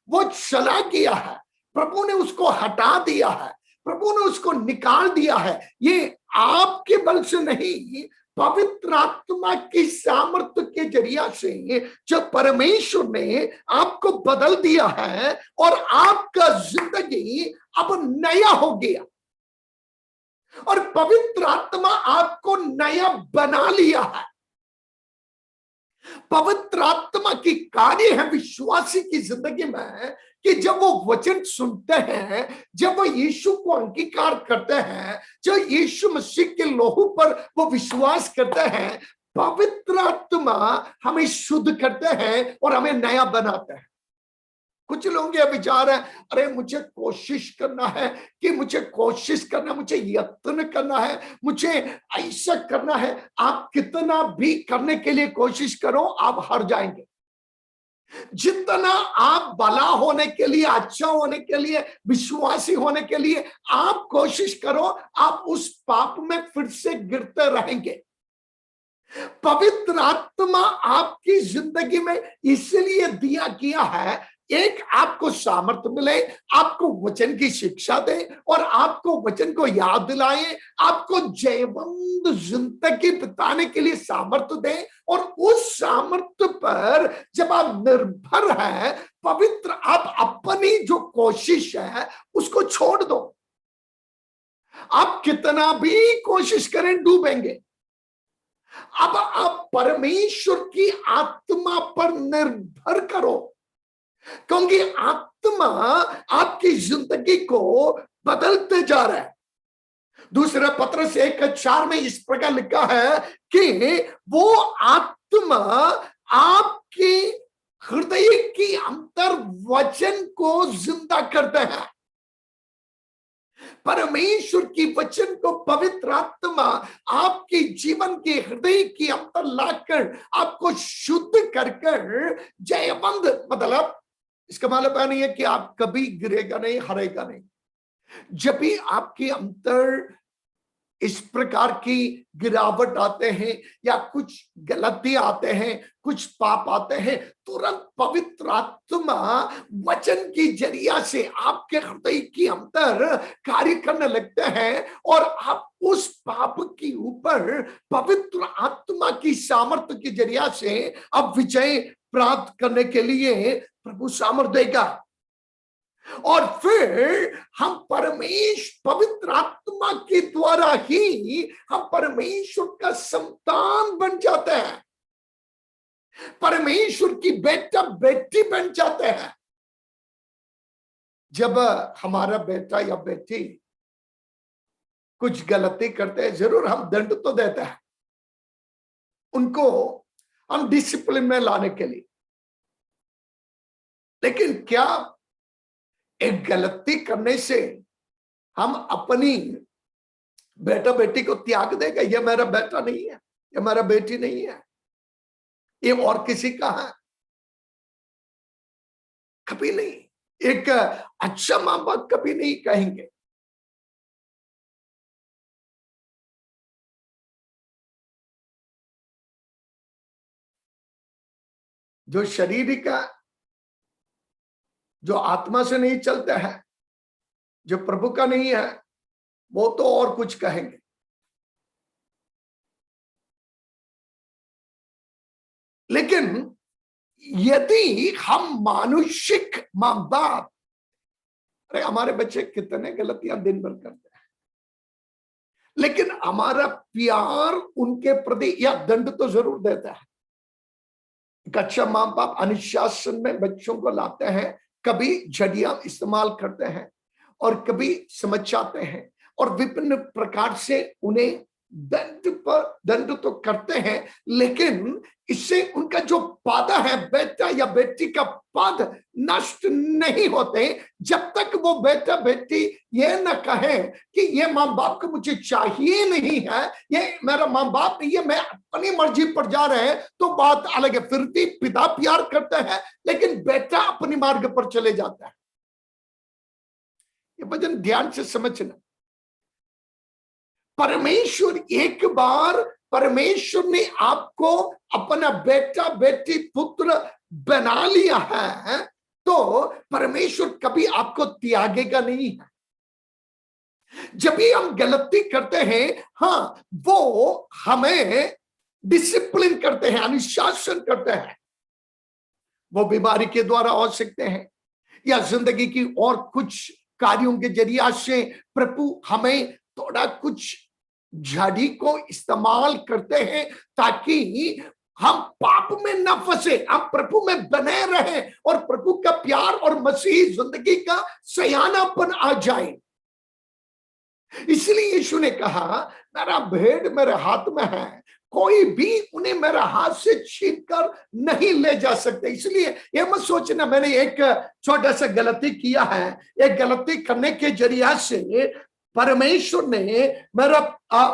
वो चला गया है, प्रभु ने उसको हटा दिया है, प्रभु ने उसको निकाल दिया है। ये आपके बल से नहीं, पवित्र आत्मा की सामर्थ्य के जरिया से जब परमेश्वर ने आपको बदल दिया है और आपका जिंदगी अब नया हो गया, और पवित्र आत्मा आपको नया बना लिया है। पवित्र आत्मा की कार्य है विश्वासी की जिंदगी में कि जब वो वचन सुनते हैं, जब वो यीशु को अंगीकार करते हैं, जब यीशु मसीह के लोहू पर वो विश्वास करते हैं, पवित्र आत्मा हमें शुद्ध करते हैं और हमें नया बनाते हैं। कुछ लोग ये विचार है, अरे मुझे कोशिश करना है, मुझे यत्न करना है, मुझे ऐसा करना है। आप कितना भी करने के लिए कोशिश करो, आप हार जाएंगे। जितना आप भला होने के लिए, अच्छा होने के लिए, विश्वासी होने के लिए आप कोशिश करो, आप उस पाप में फिर से गिरते रहेंगे। पवित्र आत्मा आपकी जिंदगी में इसलिए दिया गया है, एक आपको सामर्थ्य मिले, आपको वचन की शिक्षा दे और आपको वचन को याद दिलाए, आपको जयवंत जिंदगी बिताने के लिए सामर्थ्य दे, और उस सामर्थ्य पर जब आप निर्भर है पवित्र, आप अपनी जो कोशिश है उसको छोड़ दो। आप कितना भी कोशिश करें डूबेंगे। अब आप परमेश्वर की आत्मा पर निर्भर करो, क्योंकि आत्मा आपकी जिंदगी को बदलते जा रहा है। दूसरा पत्रस 1:4 में इस प्रकार लिखा है कि वो आत्मा आपके हृदय की अंतर वचन को जिंदा करते हैं। परमेश्वर की वचन को पवित्र आत्मा आपके जीवन के हृदय की अंतर लाकर आपको शुद्ध कर जयवंत, मतलब इसका मतलब नहीं है कि आप कभी गिरेगा नहीं, हारेगा नहीं। जब भी आपके अंतर इस प्रकार की गिरावट आते हैं या कुछ गलती आते हैं, कुछ पाप आते हैं, तुरंत पवित्र आत्मा वचन की जरिया से आपके हृदय की अंदर कार्य करने लगते हैं, और आप उस पाप के ऊपर पवित्र आत्मा की सामर्थ्य के जरिया से आप विजय प्राप्त करने के लिए प्रभु सामर्थ देगा। और फिर हम पवित्र आत्मा के द्वारा ही हम परमेश्वर का संतान बन जाते हैं, परमेश्वर की बेटा बेटी बन जाते हैं। जब हमारा बेटा या बेटी कुछ गलती करते हैं, जरूर हम दंड तो देते हैं उनको, हम डिसिप्लिन में लाने के लिए। लेकिन क्या एक गलती करने से हम अपनी बेटा बेटी को त्याग देगा? ये मेरा बेटा नहीं है, ये मेरा बेटी नहीं है, ये और किसी का है? कभी नहीं। एक अच्छा मां बाप कभी नहीं कहेंगे। जो शरीर का, जो आत्मा से नहीं चलता है, जो प्रभु का नहीं है, वो तो और कुछ कहेंगे। लेकिन यदि हम मानुषिक मां बाप, अरे हमारे बच्चे कितने गलतियां दिन भर करते हैं, लेकिन हमारा प्यार उनके प्रति या दंड तो जरूर देता है। एक अच्छा मां बाप अनुशासन में बच्चों को लाते हैं, कभी झड़ियां इस्तेमाल करते हैं और कभी समझाते हैं और विभिन्न प्रकार से उन्हें दंड तो करते हैं, लेकिन इससे उनका जो पद है, बेटा या बेटी का पद नष्ट नहीं होते जब तक वो बेटा बेटी ये न कहे कि ये मां बाप को मुझे चाहिए नहीं है, ये मेरा मां बाप नहीं है, मैं अपनी मर्जी पर जा रहे हैं, तो बात अलग है। फिर भी पिता प्यार करता है, लेकिन बेटा अपनी मार्ग पर चले जाता है। ये वचन ध्यान से समझना। परमेश्वर एक बार, परमेश्वर ने आपको अपना बेटा बेटी पुत्र बना लिया है, तो परमेश्वर कभी आपको त्यागेगा नहीं है। जब भी हम गलती करते हैं, हाँ, वो हमें डिसिप्लिन करते हैं, अनुशासन करते हैं। वो बीमारी के द्वारा हो सकते हैं या जिंदगी की और कुछ कार्यों के जरिए से प्रभु हमें थोड़ा कुछ झाड़ी को इस्तेमाल करते हैं ताकि हम पाप में न फंसे, हम प्रभु में बने रहें और प्रभु का प्यार और मसीही जिंदगी का सयानापन आ जाए। इसलिए यीशु ने कहा, मेरा भेड़ मेरे हाथ में है, कोई भी उन्हें मेरा हाथ से छीन कर नहीं ले जा सकते। इसलिए ये मत सोचना मैंने एक छोटा सा गलती किया है, एक गलती करने के जरिए से परमेश्वर ने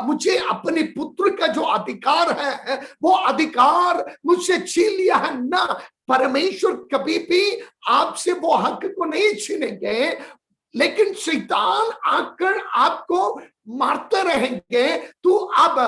मुझे अपने पुत्र का जो अधिकार है वो अधिकार मुझसे छीन लिया है ना। परमेश्वर कभी भी आपसे वो हक को नहीं छीनेंगे, लेकिन शैतान आकर आपको मारते रहेंगे, तू अब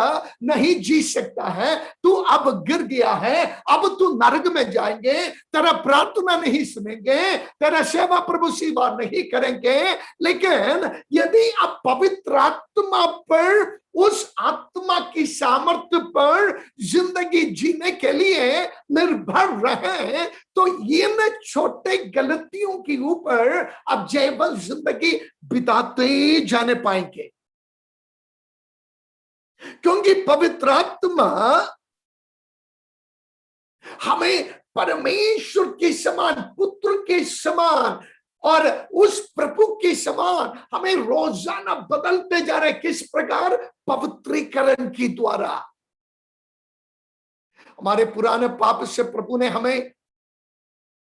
नहीं जी सकता है, तू अब गिर गया है, अब तू नरक में जाएंगे, तेरा प्रार्थना नहीं सुनेंगे, तेरा सेवा प्रभु सेवा नहीं करेंगे। लेकिन यदि आप पवित्र आत्मा पर, उस आत्मा की सामर्थ्य पर जिंदगी जीने के लिए निर्भर रहे, तो ये न छोटे गलतियों के ऊपर आप जीवन जिंदगी बिताते जाने पाएंगे, क्योंकि पवित्र आत्मा हमें परमेश्वर के समान, पुत्र के समान और उस प्रभु के समान हमें रोजाना बदलते जा रहे। किस प्रकार? पवित्रीकरण के द्वारा। हमारे पुराने पाप से प्रभु ने हमें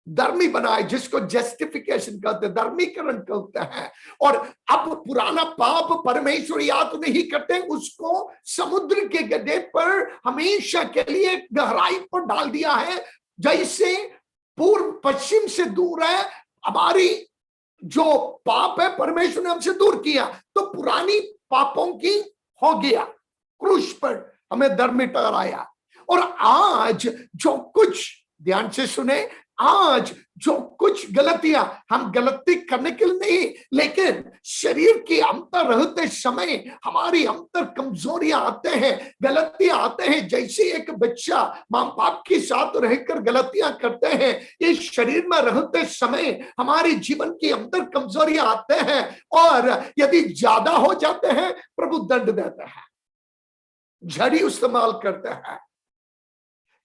धर्मी बनाए, जिसको जस्टिफिकेशन कहते हैं, धर्मीकरण कहते हैं। और अब पुराना पाप परमेश्वर याद नहीं करते, उसको समुद्र के गड्ढे पर हमेशा के लिए गहराई पर डाल दिया है। जैसे पूर्व पश्चिम से दूर है, हमारी जो पाप है परमेश्वर ने हमसे दूर किया, तो पुरानी पापों की हो गया, क्रूस पर हमें धर्मी ठहराया। और आज जो कुछ, ध्यान से सुने, आज जो कुछ गलतियां, हम गलती करने के लिए नहीं, लेकिन शरीर के अंतर रहते समय हमारी अंतर कमजोरियां आते हैं, गलतियां आते हैं। जैसे एक बच्चा मां बाप के साथ रहकर गलतियां करते हैं, इस शरीर में रहते समय हमारी जीवन के अंदर कमजोरियां आते हैं, और यदि ज्यादा हो जाते हैं प्रभु दंड देता है, झड़ी इस्तेमाल करता है।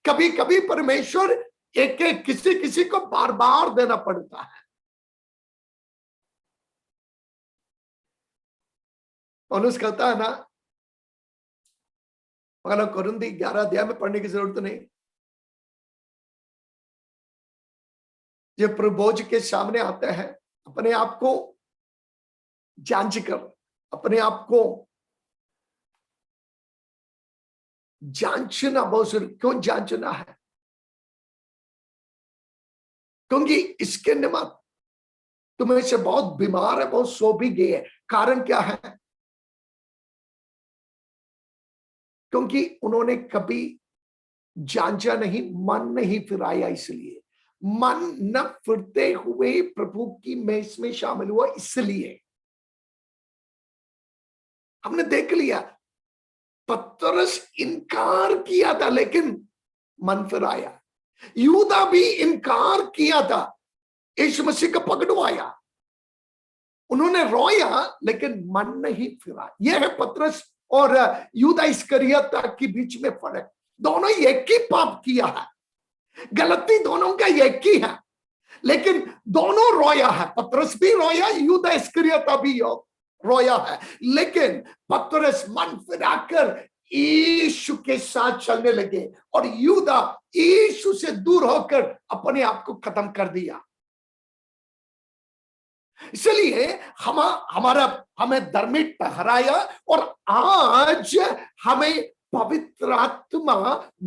कभी कभी परमेश्वर एक एक किसी किसी को बार बार देना पड़ता है। पौलुस कहता है ना, मगर कुरिन्थी 11 अध्याय में पढ़ने की जरूरत नहीं, जब प्रभोज के सामने आता है, अपने आप को जांच कर, अपने आप को जांचना बहुत जरूरी। क्यों जांचना है? क्योंकि इसके निमित्त तुम्हें से बहुत बीमार है, बहुत सो भी गए है। कारण क्या है? क्योंकि उन्होंने कभी जांचा नहीं, मन नहीं फिराया। इसलिए मन न फिरते हुए प्रभु की मेज में शामिल हुआ। इसलिए हमने देख लिया, पतरस इनकार किया था लेकिन मन फिराया। यूदा भी इनकार किया था, यीशु मसीह को पकड़वाया। उन्होंने रोया लेकिन मन नहीं फिरा। यह है पतरस और यूदा इस्करियोता के बीच में फर्क। दोनों एक ही पाप किया है, गलती दोनों का एक ही है, लेकिन दोनों रोया है। पतरस भी रोया, यूदा इस्करियोता भी रोया है, लेकिन पतरस मन फिराकर यीशु के साथ चलने लगे और यूदा यीशु से दूर होकर अपने आप को खत्म कर दिया। इसलिए हमें धार्मिक ठहराया और आज हमें पवित्र आत्मा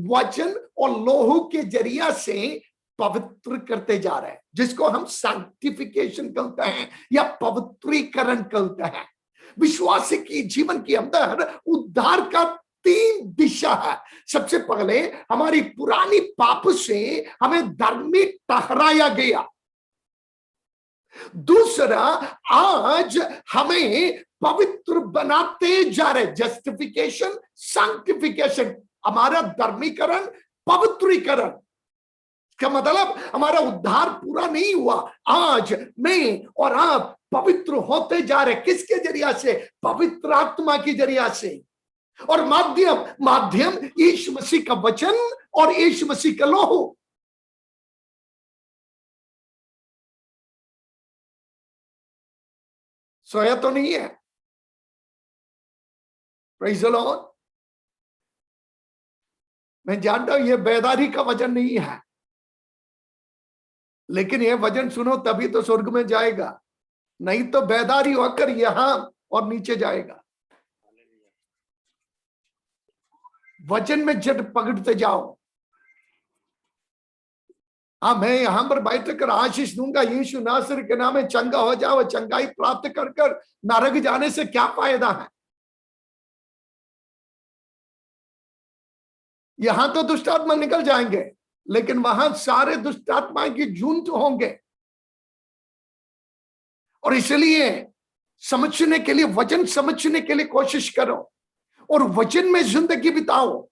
वचन और लोहू के जरिया से पवित्र करते जा रहे हैं, जिसको हम सैंक्टिफिकेशन कहते हैं या पवित्रीकरण कहते हैं। विश्वासी की जीवन के अंदर उद्धार का 3 दिशा है। सबसे पहले हमारी पुरानी पाप से हमें धार्मिक ठहराया गया। दूसरा, आज हमें पवित्र बनाते जा रहे, जस्टिफिकेशन, सैंक्टिफिकेशन, हमारा धर्मीकरण, पवित्रीकरण। इसका मतलब हमारा उद्धार पूरा नहीं हुआ, आज मैं और आप पवित्र होते जा रहे। किसके जरिया से? पवित्र आत्मा के जरिया से। और माध्यम यीशु मसीह का वचन और यीशु मसीह का लोहू। सोया तो नहीं है? Praise the Lord. मैं जानता हूं यह बेदारी का वचन नहीं है, लेकिन यह वचन सुनो तभी तो स्वर्ग में जाएगा, नहीं तो बेदारी होकर यहां और नीचे जाएगा। वचन में जट पकड़ते जाओ। हाँ, मैं यहां पर बैठ कर आशीष दूंगा, यीशु नासरी के नाम में चंगा हो जाओ। चंगाई प्राप्त कर नरक जाने से क्या फायदा है? यहां तो दुष्टात्मा निकल जाएंगे, लेकिन वहां सारे दुष्टात्माएं की झुंड होंगे। और इसलिए समझने के लिए, वचन समझने के लिए कोशिश करो और वचन में जिंदगी बिताओ।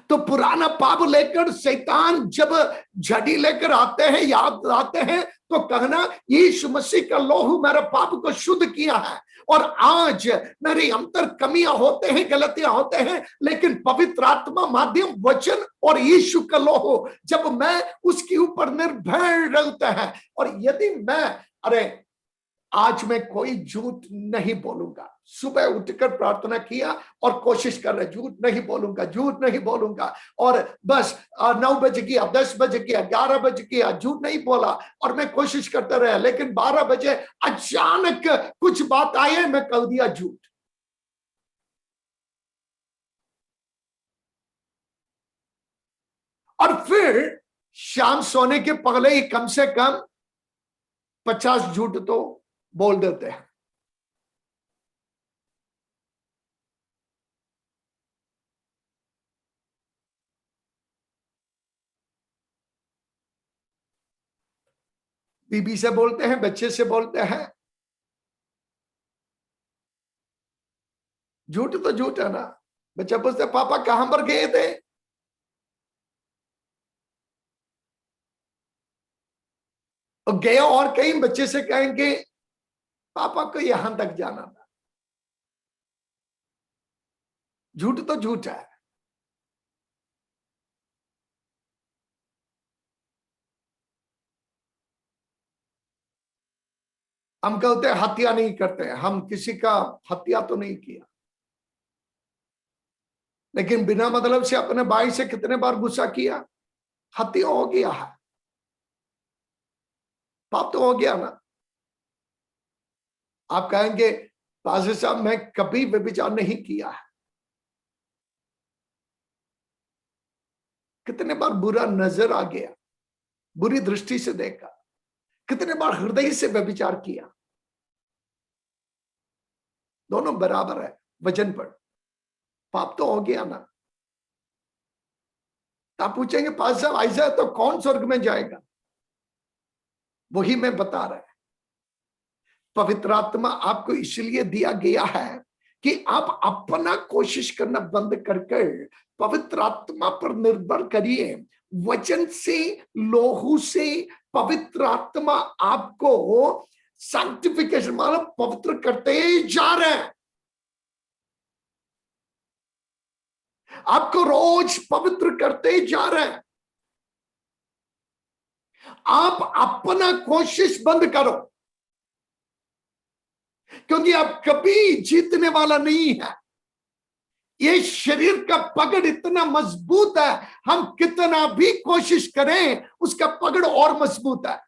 तो पुराना पाप लेकर शैतान जब झड़ी लेकर आते हैं, याद आते हैं, तो कहना यीशु मसीह का लोहू मेरे पाप को शुद्ध किया है। और आज मेरे अंतर कमियां होते हैं, गलतियां होते हैं, लेकिन पवित्र आत्मा माध्यम वचन और यीशु का लोहू जब मैं उसके ऊपर निर्भर रहता है, और यदि मैं आज मैं कोई झूठ नहीं बोलूंगा। सुबह उठकर प्रार्थना किया और कोशिश कर रहे, झूठ नहीं बोलूंगा, झूठ नहीं बोलूंगा। और बस 9 बजे किया, 10 बजे किया, 11 बजे किया, झूठ नहीं बोला और मैं कोशिश करता रहा। लेकिन 12 बजे अचानक कुछ बात आई, मैं कह दिया झूठ। और फिर शाम सोने के पहले ही कम से कम 50 झूठ तो बोल देते हैं। बीबी से बोलते हैं, बच्चे से बोलते हैं। झूठ तो झूठ है ना। बच्चा पूछते पापा कहां पर गए थे, और गए और कहीं बच्चे से कहेंगे पापा को यहां तक जाना था। झूठ तो झूठ है। हम कहते हैं हत्या नहीं करते हैं, हम किसी का हत्या तो नहीं किया, लेकिन बिना मतलब से अपने भाई से कितने बार गुस्सा किया, हत्या हो गया है, पाप तो हो गया ना। आप कहेंगे पास्टर साहब मैं कभी व्यभिचार नहीं किया है। कितने बार बुरा नजर आ गया, बुरी दृष्टि से देखा, कितने बार हृदय से व्यभिचार किया। दोनों बराबर है वजन पर, पाप तो हो गया ना। आप पूछेंगे पास्टर साहब ऐसा है तो कौन स्वर्ग में जाएगा? वही मैं बता रहा है। पवित्र आत्मा आपको इसलिए दिया गया है कि आप अपना कोशिश करना बंद करके पवित्र आत्मा पर निर्भर करिए। वचन से, लोहू से पवित्र आत्मा आपको सैंक्टिफिकेशन मतलब पवित्र करते जा रहे हैं। आपको रोज पवित्र करते जा रहे हैं। आप अपना कोशिश बंद करो, क्योंकि आप कभी जीतने वाला नहीं है। ये शरीर का पकड़ इतना मजबूत है, हम कितना भी कोशिश करें उसका पकड़ और मजबूत है।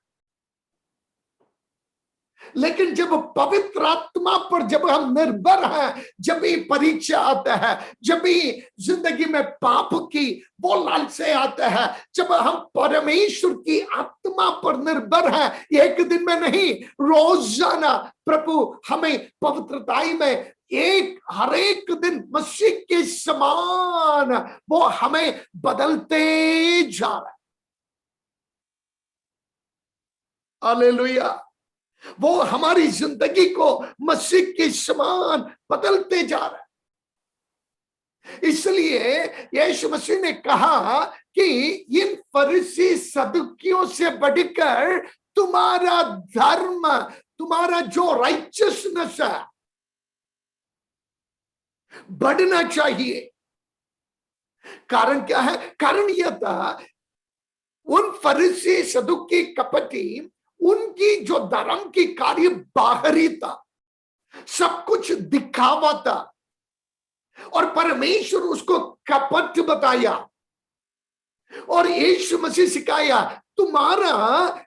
लेकिन जब पवित्र आत्मा पर जब हम निर्भर हैं, जब भी परीक्षा आता है, जब भी जिंदगी में पाप की वो लालसे आता है, जब हम परमेश्वर की आत्मा पर निर्भर हैं, एक दिन में नहीं रोजाना प्रभु हमें पवित्रताई में हर एक दिन मसीह के समान वो हमें बदलते जा रहा है। हालेलुया। वो हमारी जिंदगी को मसीह के समान बदलते जा रहा है। इसलिए यीशु मसीह ने कहा कि इन फरीसी सदुकियों से बढ़कर तुम्हारा धर्म, तुम्हारा जो राइचियसनेस है बढ़ना चाहिए। कारण क्या है? कारण यह था उन फरीसी सदुकी कपटी, उनकी जो धर्म की कार्य बाहरी था, सब कुछ दिखावा था, और परमेश्वर उसको कपट बताया। और यीशु मसीह सिखाया तुम्हारा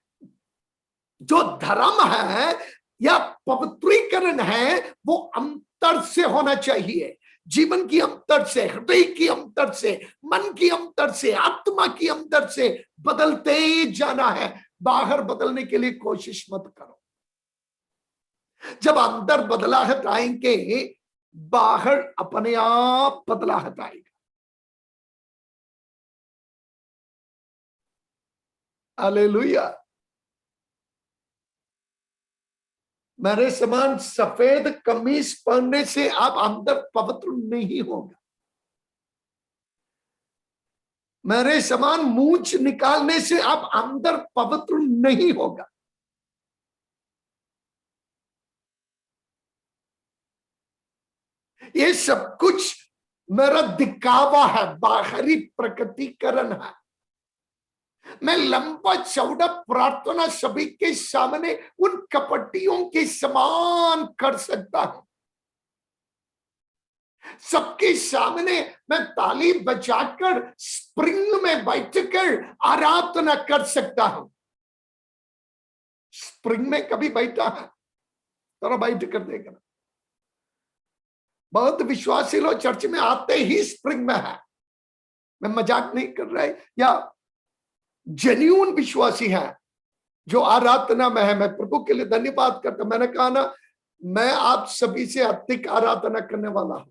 जो धर्म है या पवित्रीकरण है वो अंतर से होना चाहिए। जीवन की अंतर से, हृदय की अंतर से, मन की अंतर से, आत्मा की अंतर से बदलते जाना है। बाहर बदलने के लिए कोशिश मत करो। जब अंदर बदलाहट आएंगे, बाहर अपने आप बदलाहट आएगा। हालेलुया। मेरे समान सफेद कमीज पहनने से आप अंदर पवित्र नहीं होगा। मेरे समान मूंछ निकालने से आप अंदर पवित्र नहीं होगा। ये सब कुछ मेरा दिखावा है, बाहरी प्रकटीकरण है। मैं लंबा चौड़ा प्रार्थना सभी के सामने उन कपटियों के समान कर सकता हूं। सबके सामने मैं ताली बजाकर स्प्रिंग में बैठकर आराधना कर सकता हूं। स्प्रिंग में कभी बैठा है? थोड़ा बैठ कर देखना। बहुत विश्वासी लोग चर्च में आते ही स्प्रिंग में है। मैं मजाक नहीं कर रहा है, या जेन्युइन विश्वासी है जो आराधना में है। मैं प्रभु के लिए धन्यवाद करता। मैंने कहा ना, मैं आप सभी से अधिक आराधना करने वाला हूं,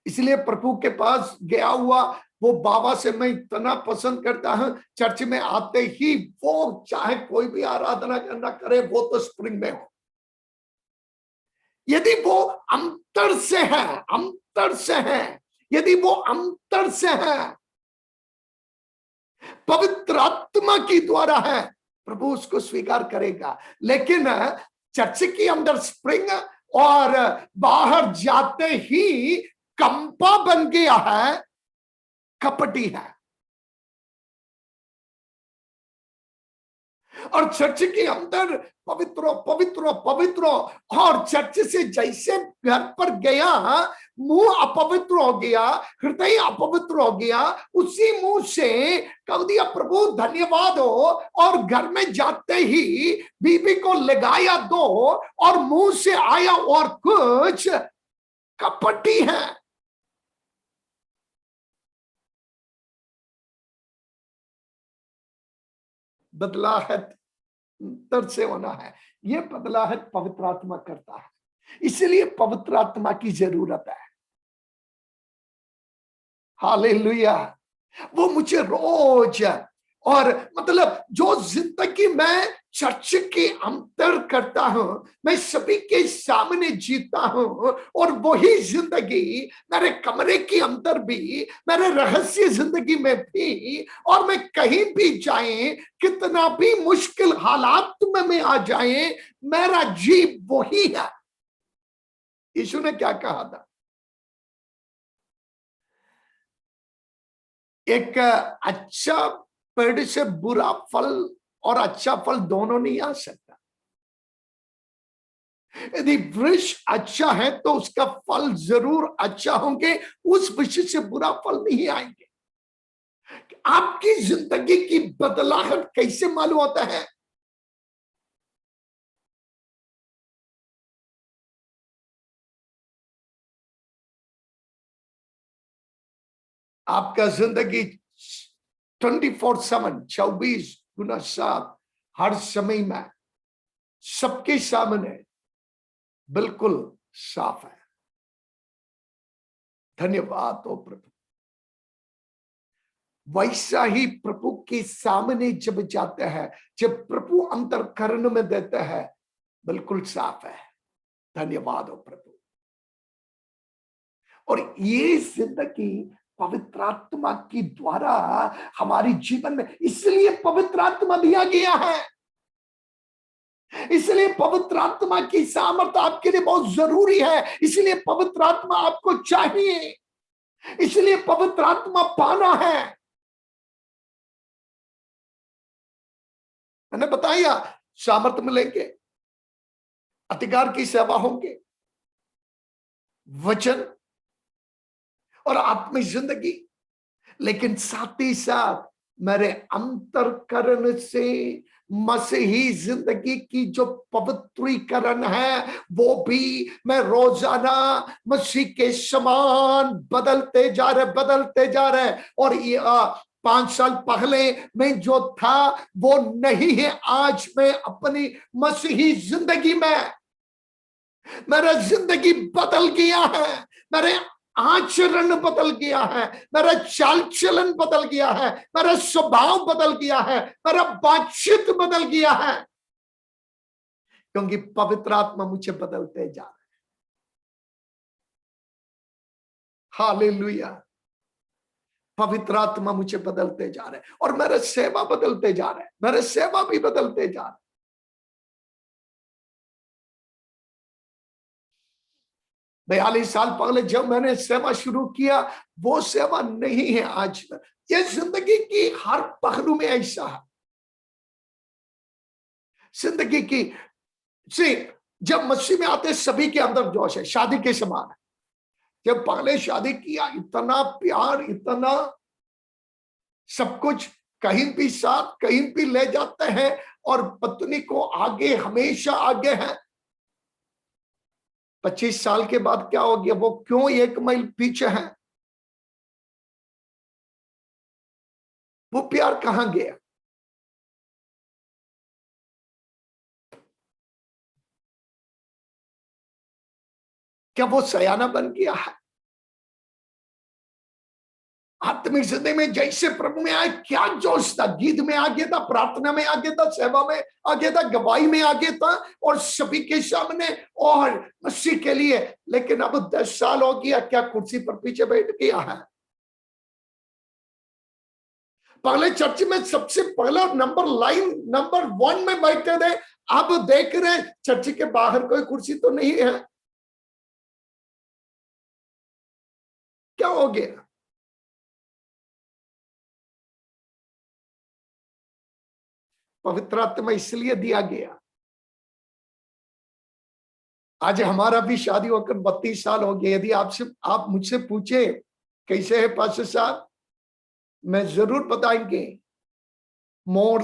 इसलिए प्रभु के पास गया हुआ वो बाबा से मैं इतना पसंद करता हूं, चर्च में आते ही वो चाहे कोई भी आराधना करना करे, वो तो स्प्रिंग में हो। यदि वो अंतर से है, अंतर से है, यदि वो अंतर से है, पवित्र आत्मा की द्वारा है, प्रभु उसको स्वीकार करेगा। लेकिन चर्च के अंदर स्प्रिंग और बाहर जाते ही कंपा बन गया है, कपटी है। और चर्च के अंदर पवित्र पवित्र पवित्र, और चर्च से जैसे घर पर गया मुंह अपवित्र हो गया, हृदय अपवित्र हो गया, उसी मुंह से कह दिया प्रभु धन्यवाद हो, और घर में जाते ही बीबी को लगाया दो और मुंह से आया और कुछ, कपटी है। बदलाहट अंतर से होना है, ये बदलाहट पवित्र आत्मा करता है। इसलिए पवित्र आत्मा की जरूरत है। हालेलुया। वो मुझे रोज, और मतलब जो जिंदगी मैं चर्च के अंदर करता हूं, मैं सभी के सामने जीता हूं, और वही जिंदगी मेरे कमरे के अंदर भी, मेरे रहस्य जिंदगी में भी, और मैं कहीं भी जाए, कितना भी मुश्किल हालात में मैं आ जाए, मेरा जीव वही है। यीशु ने क्या कहा था? एक अच्छा पेड़ से बुरा फल और अच्छा फल दोनों नहीं आ सकता। यदि वृक्ष अच्छा है तो उसका फल जरूर अच्छा होंगे, उस वृक्ष से बुरा फल नहीं आएंगे। आपकी जिंदगी की बदलाहट कैसे मालूम होता है? आपका जिंदगी 24/7, 24x7, हर समय में सबके सामने बिल्कुल साफ है। धन्यवाद हो प्रभु। वैसा ही प्रभु के सामने जब जाते हैं, जब प्रभु अंतरकरण में देते हैं, बिल्कुल साफ है। धन्यवाद हो प्रभु। और ये जिंदगी पवित्र आत्मा की द्वारा हमारी जीवन में, इसलिए पवित्र आत्मा दिया गया है। इसलिए पवित्र आत्मा की सामर्थ्य आपके लिए बहुत जरूरी है। इसलिए पवित्र आत्मा आपको चाहिए। इसलिए पवित्र आत्मा पाना है। मैंने बताया, सामर्थ्य मिलेंगे, अधिकार की सेवा होंगे, वचन और आत्मिक जिंदगी, लेकिन साथ ही साथ मेरे अंतरकरण से मसीही जिंदगी की जो पवित्रीकरण है, वो भी मैं रोजाना मसीह के समान बदलते जा रहे। और ये 5 साल पहले मैं जो था वो नहीं है। आज मैं अपनी मसीही जिंदगी में, मेरा जिंदगी बदल गया है, मेरे आचरण बदल गया है, मेरा चाल चलन बदल गया है, मेरा स्वभाव बदल गया है, मेरा बातचीत बदल गया है, क्योंकि पवित्र आत्मा मुझे बदलते जा रहा है। हालेलुया। पवित्र आत्मा मुझे बदलते जा रहे हैं, और मेरा सेवा बदलते जा रहा है, मेरा सेवा भी बदलते जा रहा है। 42 साल पहले जब मैंने सेवा शुरू किया, वो सेवा नहीं है आज में। ये जिंदगी की हर पहलू में ऐसा है। जिंदगी की से जब मसीह में आते, सभी के अंदर जोश है, शादी के समान है। जब पहले शादी किया, इतना प्यार, इतना सब कुछ, कहीं भी साथ, कहीं भी ले जाते हैं, और पत्नी को आगे, हमेशा आगे है। 25 साल के बाद क्या हो गया? वो क्यों 1 मील पीछे है? वो प्यार कहां गया? क्या वो सयाना बन गया है? आत्मिक जिंदगी में जैसे प्रभु में आए, क्या जोश था, गीत में आगे था, प्रार्थना में आगे था, सेवा में आगे था, गवाही में आगे था, और सभी के सामने और मसीह के लिए। लेकिन अब 10 साल हो गया, क्या कुर्सी पर पीछे बैठ गया है? पहले चर्च में सबसे पहला नंबर 1 में बैठे थे, अब देख रहे चर्च के बाहर कोई कुर्सी तो नहीं है। क्या हो गया? पवित्र आत्मा इसलिए दिया गया। आज हमारा भी शादी होकर 32 साल हो गए। यदि आप मुझसे पूछे कैसे है पास्टर साहब, मैं जरूर बताएंगे मोर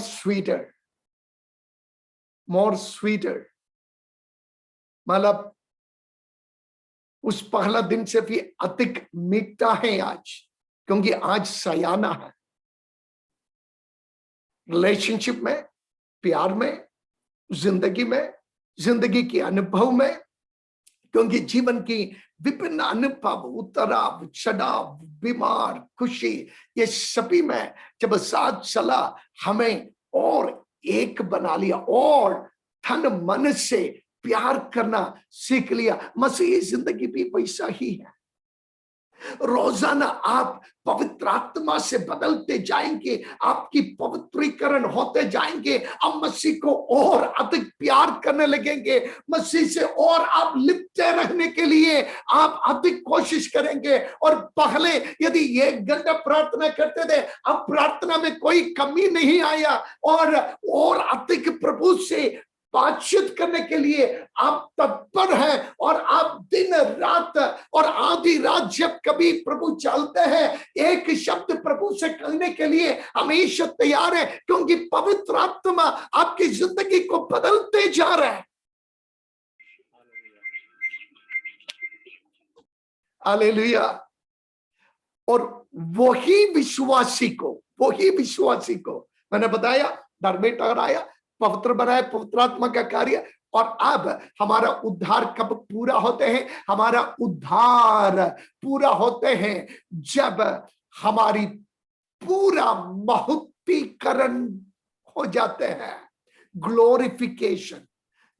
स्वीटर, मतलब उस पहला दिन से भी अधिक मीठा है आज, क्योंकि आज सयाना है रिलेशनशिप में, प्यार में, जिंदगी के अनुभव में। क्योंकि जीवन की विभिन्न अनुभव, उतराव चढ़ाव, बीमार, खुशी, ये सभी में जब साथ चला, हमें और एक बना लिया और तन मन से प्यार करना सीख लिया। मसीही जिंदगी भी वैसा ही है। रोजाना आप पवित्र आत्मा से बदलते जाएंगे, आपकी पवित्रीकरण होते जाएंगे, आप मसीह को और अधिक प्यार करने लगेंगे, मसीह से और आप लिपटे रहने के लिए आप अधिक कोशिश करेंगे। और पहले यदि 1 घंटा प्रार्थना करते थे, अब प्रार्थना में कोई कमी नहीं आया, और अधिक प्रभु से बातचीत करने के लिए आप तत्पर हैं, और आप दिन रात और आधी रात जब कभी प्रभु चलते हैं, एक शब्द प्रभु से कहने के लिए हमेशा तैयार है, क्योंकि पवित्र आत्मा आपकी जिंदगी को बदलते जा रहा है। हालेलुया। और वही विश्वासी को मैंने बताया, धर्मी ठहराया, पवित्र बनाया, पवित्र आत्मा का कार्य। और अब हमारा उद्धार कब पूरा होते हैं? हमारा उद्धार पूरा होते हैं जब हमारी पूरा महत्तीकरण हो जाते हैं। Glorification,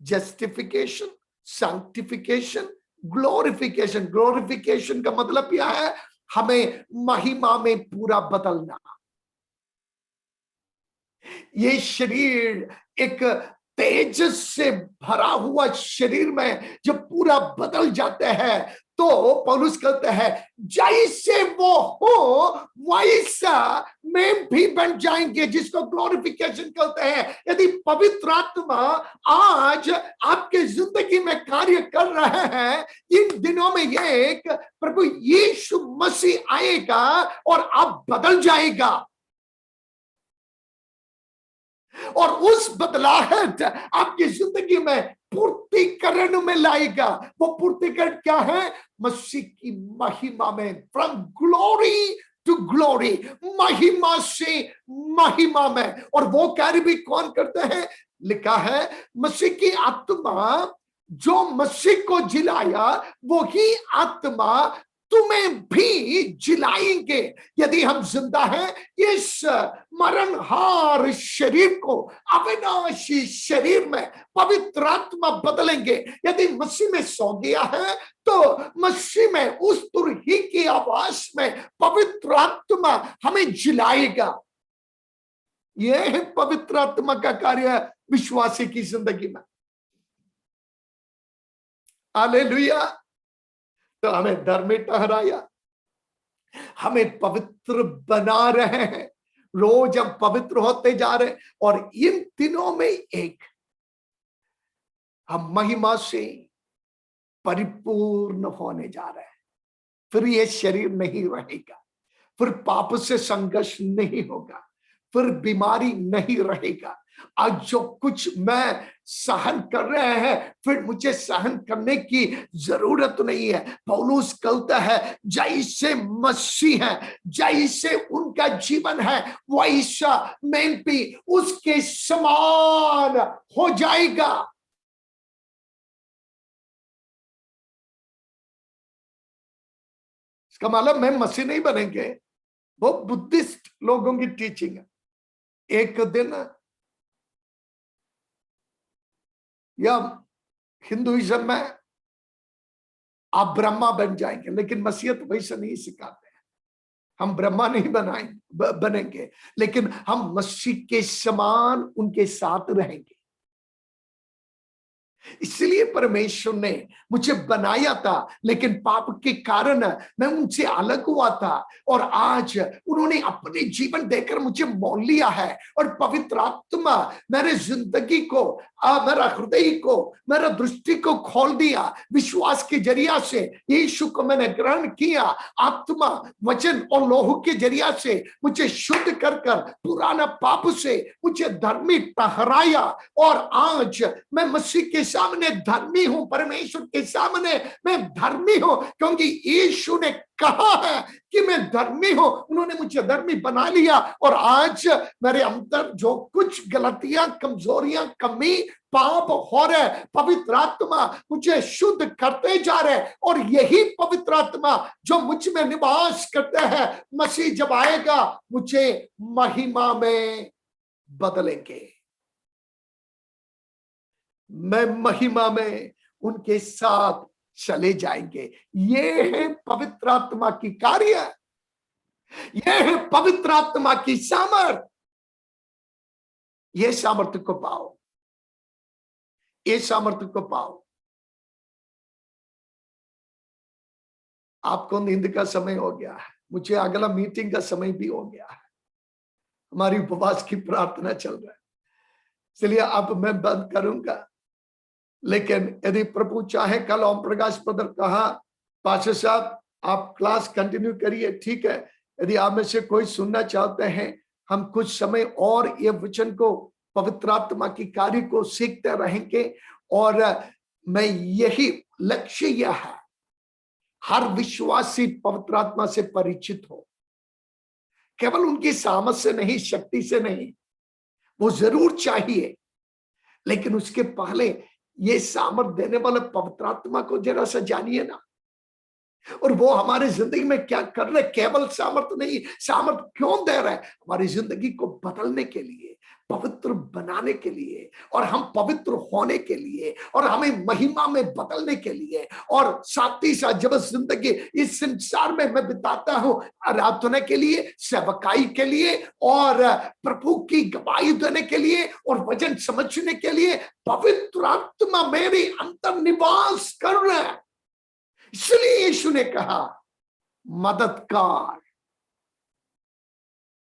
justification, sanctification, glorification. Glorification का मतलब क्या है? हमें महिमा में पूरा बदलना। ये शरीर एक तेजस से भरा हुआ शरीर में जब पूरा बदल जाता है, तो पौलुस कहते हैं जैसे वो हो वैसा में भी बन जाएंगे, जिसको ग्लोरिफिकेशन कहते हैं। यदि पवित्र आत्मा आज आपके जिंदगी में कार्य कर रहे हैं, इन दिनों में ये एक प्रभु यीशु मसीह आएगा और आप बदल जाएगा, और उस बदलाहट आपकी जिंदगी में पूर्तिकरण में लाएगा। वो पूर्तिकरण क्या है? मसीह की महिमा में, फ्रॉम ग्लोरी टू ग्लोरी, महिमा से महिमा में। और वो कार्य भी कौन करते हैं? लिखा है मसीह की आत्मा जो मसीह को जिलाया, वो ही आत्मा तुम्हें भी जिलाएंगे। यदि हम जिंदा हैं, इस मरणहार शरीर को अविनाशी शरीर में पवित्र आत्मा बदलेंगे। यदि मसीह में सो गया है, तो मसीह में उस तुरही की आवाज में पवित्र आत्मा हमें जिलाएगा। यह है पवित्र आत्मा का कार्य विश्वासी की जिंदगी में। हालेलुया। तो हमें धर्मी ठहराया, हमें पवित्र बना रहे हैं, रोज हम पवित्र होते जा रहे हैं। और इन दिनों में एक हम महिमा से परिपूर्ण होने जा रहे हैं। फिर ये शरीर नहीं रहेगा, फिर पाप से संघर्ष नहीं होगा, फिर बीमारी नहीं रहेगा। आज जो कुछ मैं सहन कर रहे हैं, फिर मुझे सहन करने की जरूरत नहीं है। पौलुस कहता है जैसे मसीह है, जैसे उनका जीवन है, वैसा मैं भी उसके समान हो जाएगा। इसका मतलब मैं मसीह नहीं बनेंगे, वो बुद्धिस्ट लोगों की टीचिंग है। एक दिन या हिंदुइज्म में आप ब्रह्मा बन जाएंगे, लेकिन मसीहत वैसे नहीं सिखाते हैं। हम ब्रह्मा नहीं बनेंगे, लेकिन हम मसीह के समान उनके साथ रहेंगे। इसलिए परमेश्वर ने मुझे बनाया था, लेकिन पाप के कारण मैं उनसे अलग हुआ था, और आज उन्होंने अपने जीवन देकर मुझे मोल लिया है। और पवित्र आत्मा मेरे जिंदगी को, मेरा हृदय को, मेरा दृष्टि को खोल दिया। विश्वास के जरिया से यीशु को मैंने ग्रहण किया। आत्मा, वचन और लोहू के जरिया से मुझे शुद्ध कर पुराना पाप से मुझे धर्मी ठहराया, और आज मैं मसीह के सामने धर्मी हूं। परमेश्वर के सामने मैं धर्मी हूं, क्योंकि यीशु ने कहा है कि मैं धर्मी हूं। उन्होंने मुझे धर्मी बना लिया, और आज मेरे अंदर जो कुछ गलतियां, कमजोरियां, कमी, पाप हो रहे, पवित्र आत्मा मुझे शुद्ध करते जा रहे। और यही पवित्र आत्मा जो मुझ में निवास करते हैं, मसीह जब आएगा मुझे महिमा में बदलेंगे। मैं महिमा में उनके साथ चले जाएंगे। ये है पवित्र आत्मा की कार्य, ये है पवित्र आत्मा की सामर्थ। ये सामर्थ्य को पाओ, ये सामर्थ्य को पाओ। आपको नींद का समय हो गया है, मुझे अगला मीटिंग का समय भी हो गया है। हमारी उपवास की प्रार्थना चल रहा है, इसलिए अब मैं बंद करूंगा। लेकिन यदि प्रभु चाहे, कल ओम प्रकाश ब्रदर कहा, पास्टर साहब आप क्लास कंटिन्यू करिए, ठीक है। यदि आप में से कोई सुनना चाहते हैं, हम कुछ समय और ये वचन को, पवित्र आत्मा की कार्य को सीखते रहेंगे। और मैं यही लक्ष्य यह है, हर विश्वासी पवित्र आत्मा से परिचित हो। केवल उनकी सामर्थ से नहीं, शक्ति से नहीं, वो जरूर चाहिए, लेकिन उसके पहले ये सामर्थ देने वाले पवित्र आत्मा को जरा सा जानिए ना। और वो हमारे जिंदगी में क्या कर रहे, केवल सामर्थ नहीं, सामर्थ क्यों दे रहे? हमारी जिंदगी को बदलने के लिए, पवित्र बनाने के लिए, और हम पवित्र होने के लिए, और हमें महिमा में बदलने के लिए। और साथ ही साथ जब जिंदगी इस संसार में मैं बिताता हूं, आराधना के लिए, सेवकाई के लिए, और प्रभु की गवाही देने के लिए, और वचन समझने के लिए, पवित्र आत्मा मेरे अंदर निवास कर रहा है। इसलिए यीशु ने कहा, मददगार,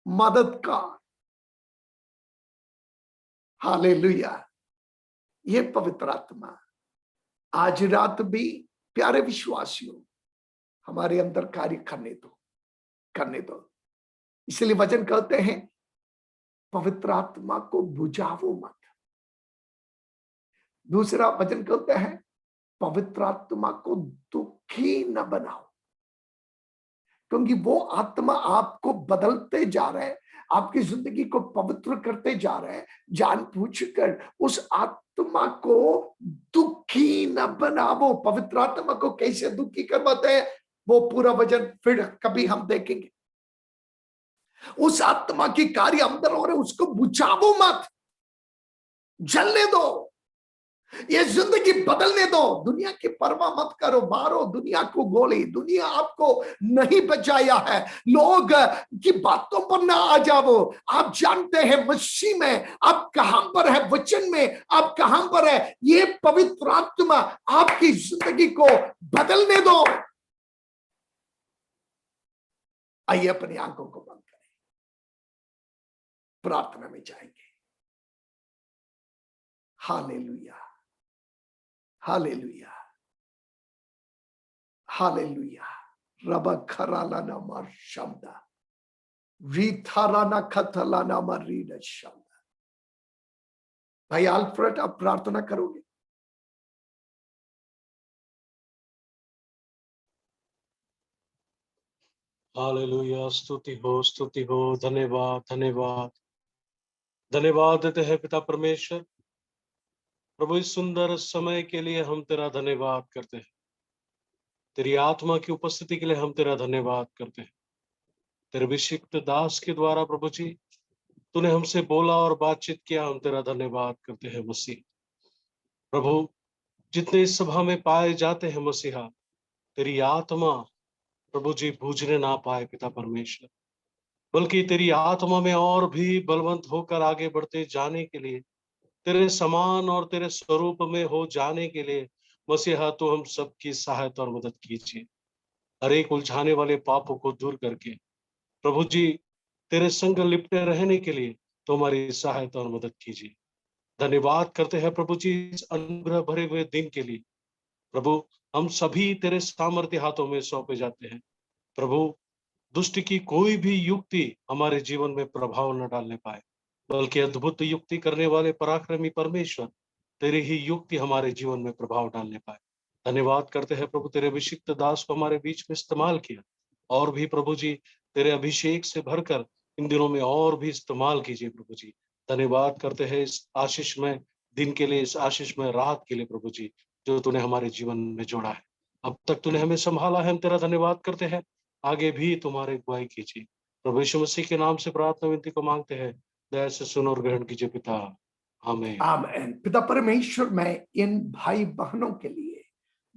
मददगार। हालेलुया। ये पवित्र आत्मा आज रात भी, प्यारे विश्वासियों, हमारे अंदर कार्य करने दो। इसलिए वचन कहते हैं, पवित्र आत्मा को बुझाओ मत। दूसरा वचन कहते हैं, पवित्र आत्मा को दुखी न बनाओ, क्योंकि वो आत्मा आपको बदलते जा रहा है, आपकी जिंदगी को पवित्र करते जा रहा है। जानबूझकर उस आत्मा को दुखी न बनाओ। पवित्र आत्मा को कैसे दुखी करवाते हैं, वो पूरा वचन फिर कभी हम देखेंगे। उस आत्मा की कार्य अंदर हो रहे, उसको बुझाओ मत, जलने दो, ये जिंदगी बदलने दो। दुनिया की परवाह मत करो, मारो दुनिया को गोली। दुनिया आपको नहीं बचाया है, लोग की बातों पर ना आ जाओ। आप जानते हैं मसीह में आप कहां पर है, वचन में आप कहां पर है। ये पवित्र आत्मा आपकी जिंदगी को बदलने दो। आइए अपनी आंखों को बंद करें, प्रार्थना में जाएंगे। Hallelujah, hallelujah, hallelujah. रबा खरालाना मार शब्दा, रीथाराना खतलाना मरीना शब्दा। भाई अल्फ्रेड, आप प्रार्थना करोगे? हालेलुया, स्तुति हो, धन्यवाद धन्यवाद धन्यवाद देते हैं पिता परमेश्वर। प्रभु इस सुंदर समय के लिए हम तेरा धन्यवाद करते हैं, तेरी आत्मा की उपस्थिति के लिए हम तेरा धन्यवाद करते हैं, तेरे अभिषिक्त दास के द्वारा प्रभु जी तूने हमसे बोला और बातचीत किया, हम तेरा धन्यवाद करते हैं मसीह। प्रभु जितने इस सभा में पाए जाते हैं मसीहा, तेरी आत्मा प्रभु जी बूझने ना पाए पिता परमेश्वर, बल्कि तेरी आत्मा में और भी बलवंत होकर आगे बढ़ते जाने के लिए, तेरे समान और तेरे स्वरूप में हो जाने के लिए मसीहा तो हम सबकी सहायता और मदद कीजिए। हर एक उलझाने वाले पापों को दूर करके प्रभु जी तेरे संग लिपटे रहने के लिए तो हमारी सहायता और मदद कीजिए। धन्यवाद करते हैं प्रभु जी इस अनुग्रह भरे हुए दिन के लिए। प्रभु हम सभी तेरे सामर्थ्य हाथों में सौंपे जाते हैं। प्रभु दुष्ट की कोई भी युक्ति हमारे जीवन में प्रभाव न डालने पाए, बल्कि अद्भुत युक्ति करने वाले पराक्रमी परमेश्वर तेरी ही युक्ति हमारे जीवन में प्रभाव डालने पाए। धन्यवाद करते हैं प्रभु तेरे अभिषिक्त दास को हमारे बीच में इस्तेमाल किया, और भी प्रभु जी तेरे अभिषेक से भरकर इन दिनों में और भी इस्तेमाल कीजिए प्रभु जी। धन्यवाद करते हैं इस आशीषमय दिन के लिए, इस आशीषमय रात के लिए प्रभु जी, जो तूने हमारे जीवन में जोड़ा है। अब तक तूने हमें संभाला है, हम तेरा धन्यवाद करते हैं। आगे भी तुम्हारे अगुवाई कीजिए। प्रभु यीशु मसीह के नाम से प्रार्थना विनती को मांगते हैं, दया से सुनो और ग्रहण कीजिए पिता, आमीन। आमीन। पिता परमेश्वर, मैं इन भाई बहनों के लिए,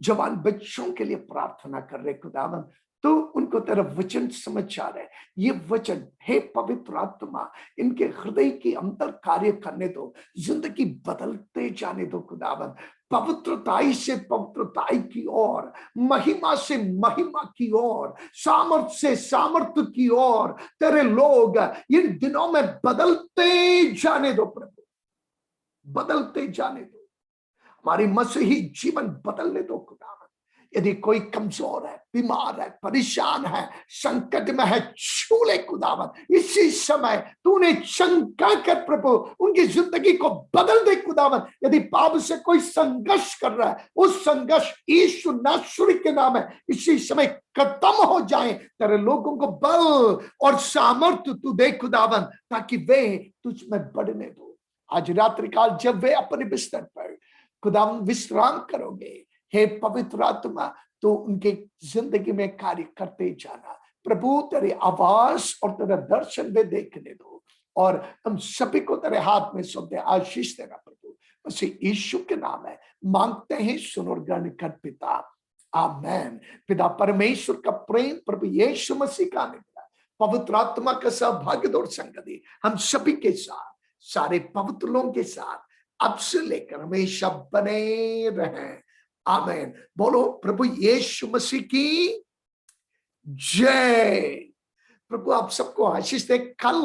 जवान बच्चों के लिए प्रार्थना कर रहे खुदावन, तो उनको तेरा वचन समझ आ रहा है। ये वचन हे पवित्र आत्मा इनके हृदय के अंदर कार्य करने दो, जिंदगी बदलते जाने दो खुदावन। पवित्रताई से पवित्रताई की ओर, महिमा से महिमा की ओर, सामर्थ से सामर्थ्य की ओर तेरे लोग इन दिनों में बदलते जाने दो प्रभु, बदलते जाने दो। हमारी मसीही जीवन बदलने दो खुदावन। यदि कोई कमजोर है, बीमार है, परेशान है, संकट में है, छू ले खुदावन। इसी समय तूने चंगा कर प्रभु उनकी जिंदगी को बदल दे खुदावन। यदि पाप से कोई संघर्ष कर रहा है, उस संघर्ष यीशु नासरी के नाम है इसी समय खत्म हो जाए। तेरे लोगों को बल और सामर्थ्य तू दे खुदावन, ताकि वे तुझ में बढ़ने दो। आज रात्रि काल जब वे अपने बिस्तर पर खुदावन विश्राम करोगे, हे पवित्र आत्मा तो उनके जिंदगी में कार्य करते जाना प्रभु। तेरे आवाज और तेरा दर्शन वे देखने दो, और हम सभी को तेरे हाथ में सौंपते आशीष देना प्रभु। मसीह यीशु के नाम है मांगते हैं, सुन और ग्रहण कर पिता, आमेन। पिता परमेश्वर का प्रेम, प्रभु यीशु मसीह का अनुग्रह, पवित्र आत्मा का सहभागिता और संगति हम सभी के साथ, सारे पवित्र लोगों के साथ अब से लेकर हमेशा बने रहें, आमीन। बोलो प्रभु यीशु मसीह की जय। प्रभु आप सबको आशीष दे। कल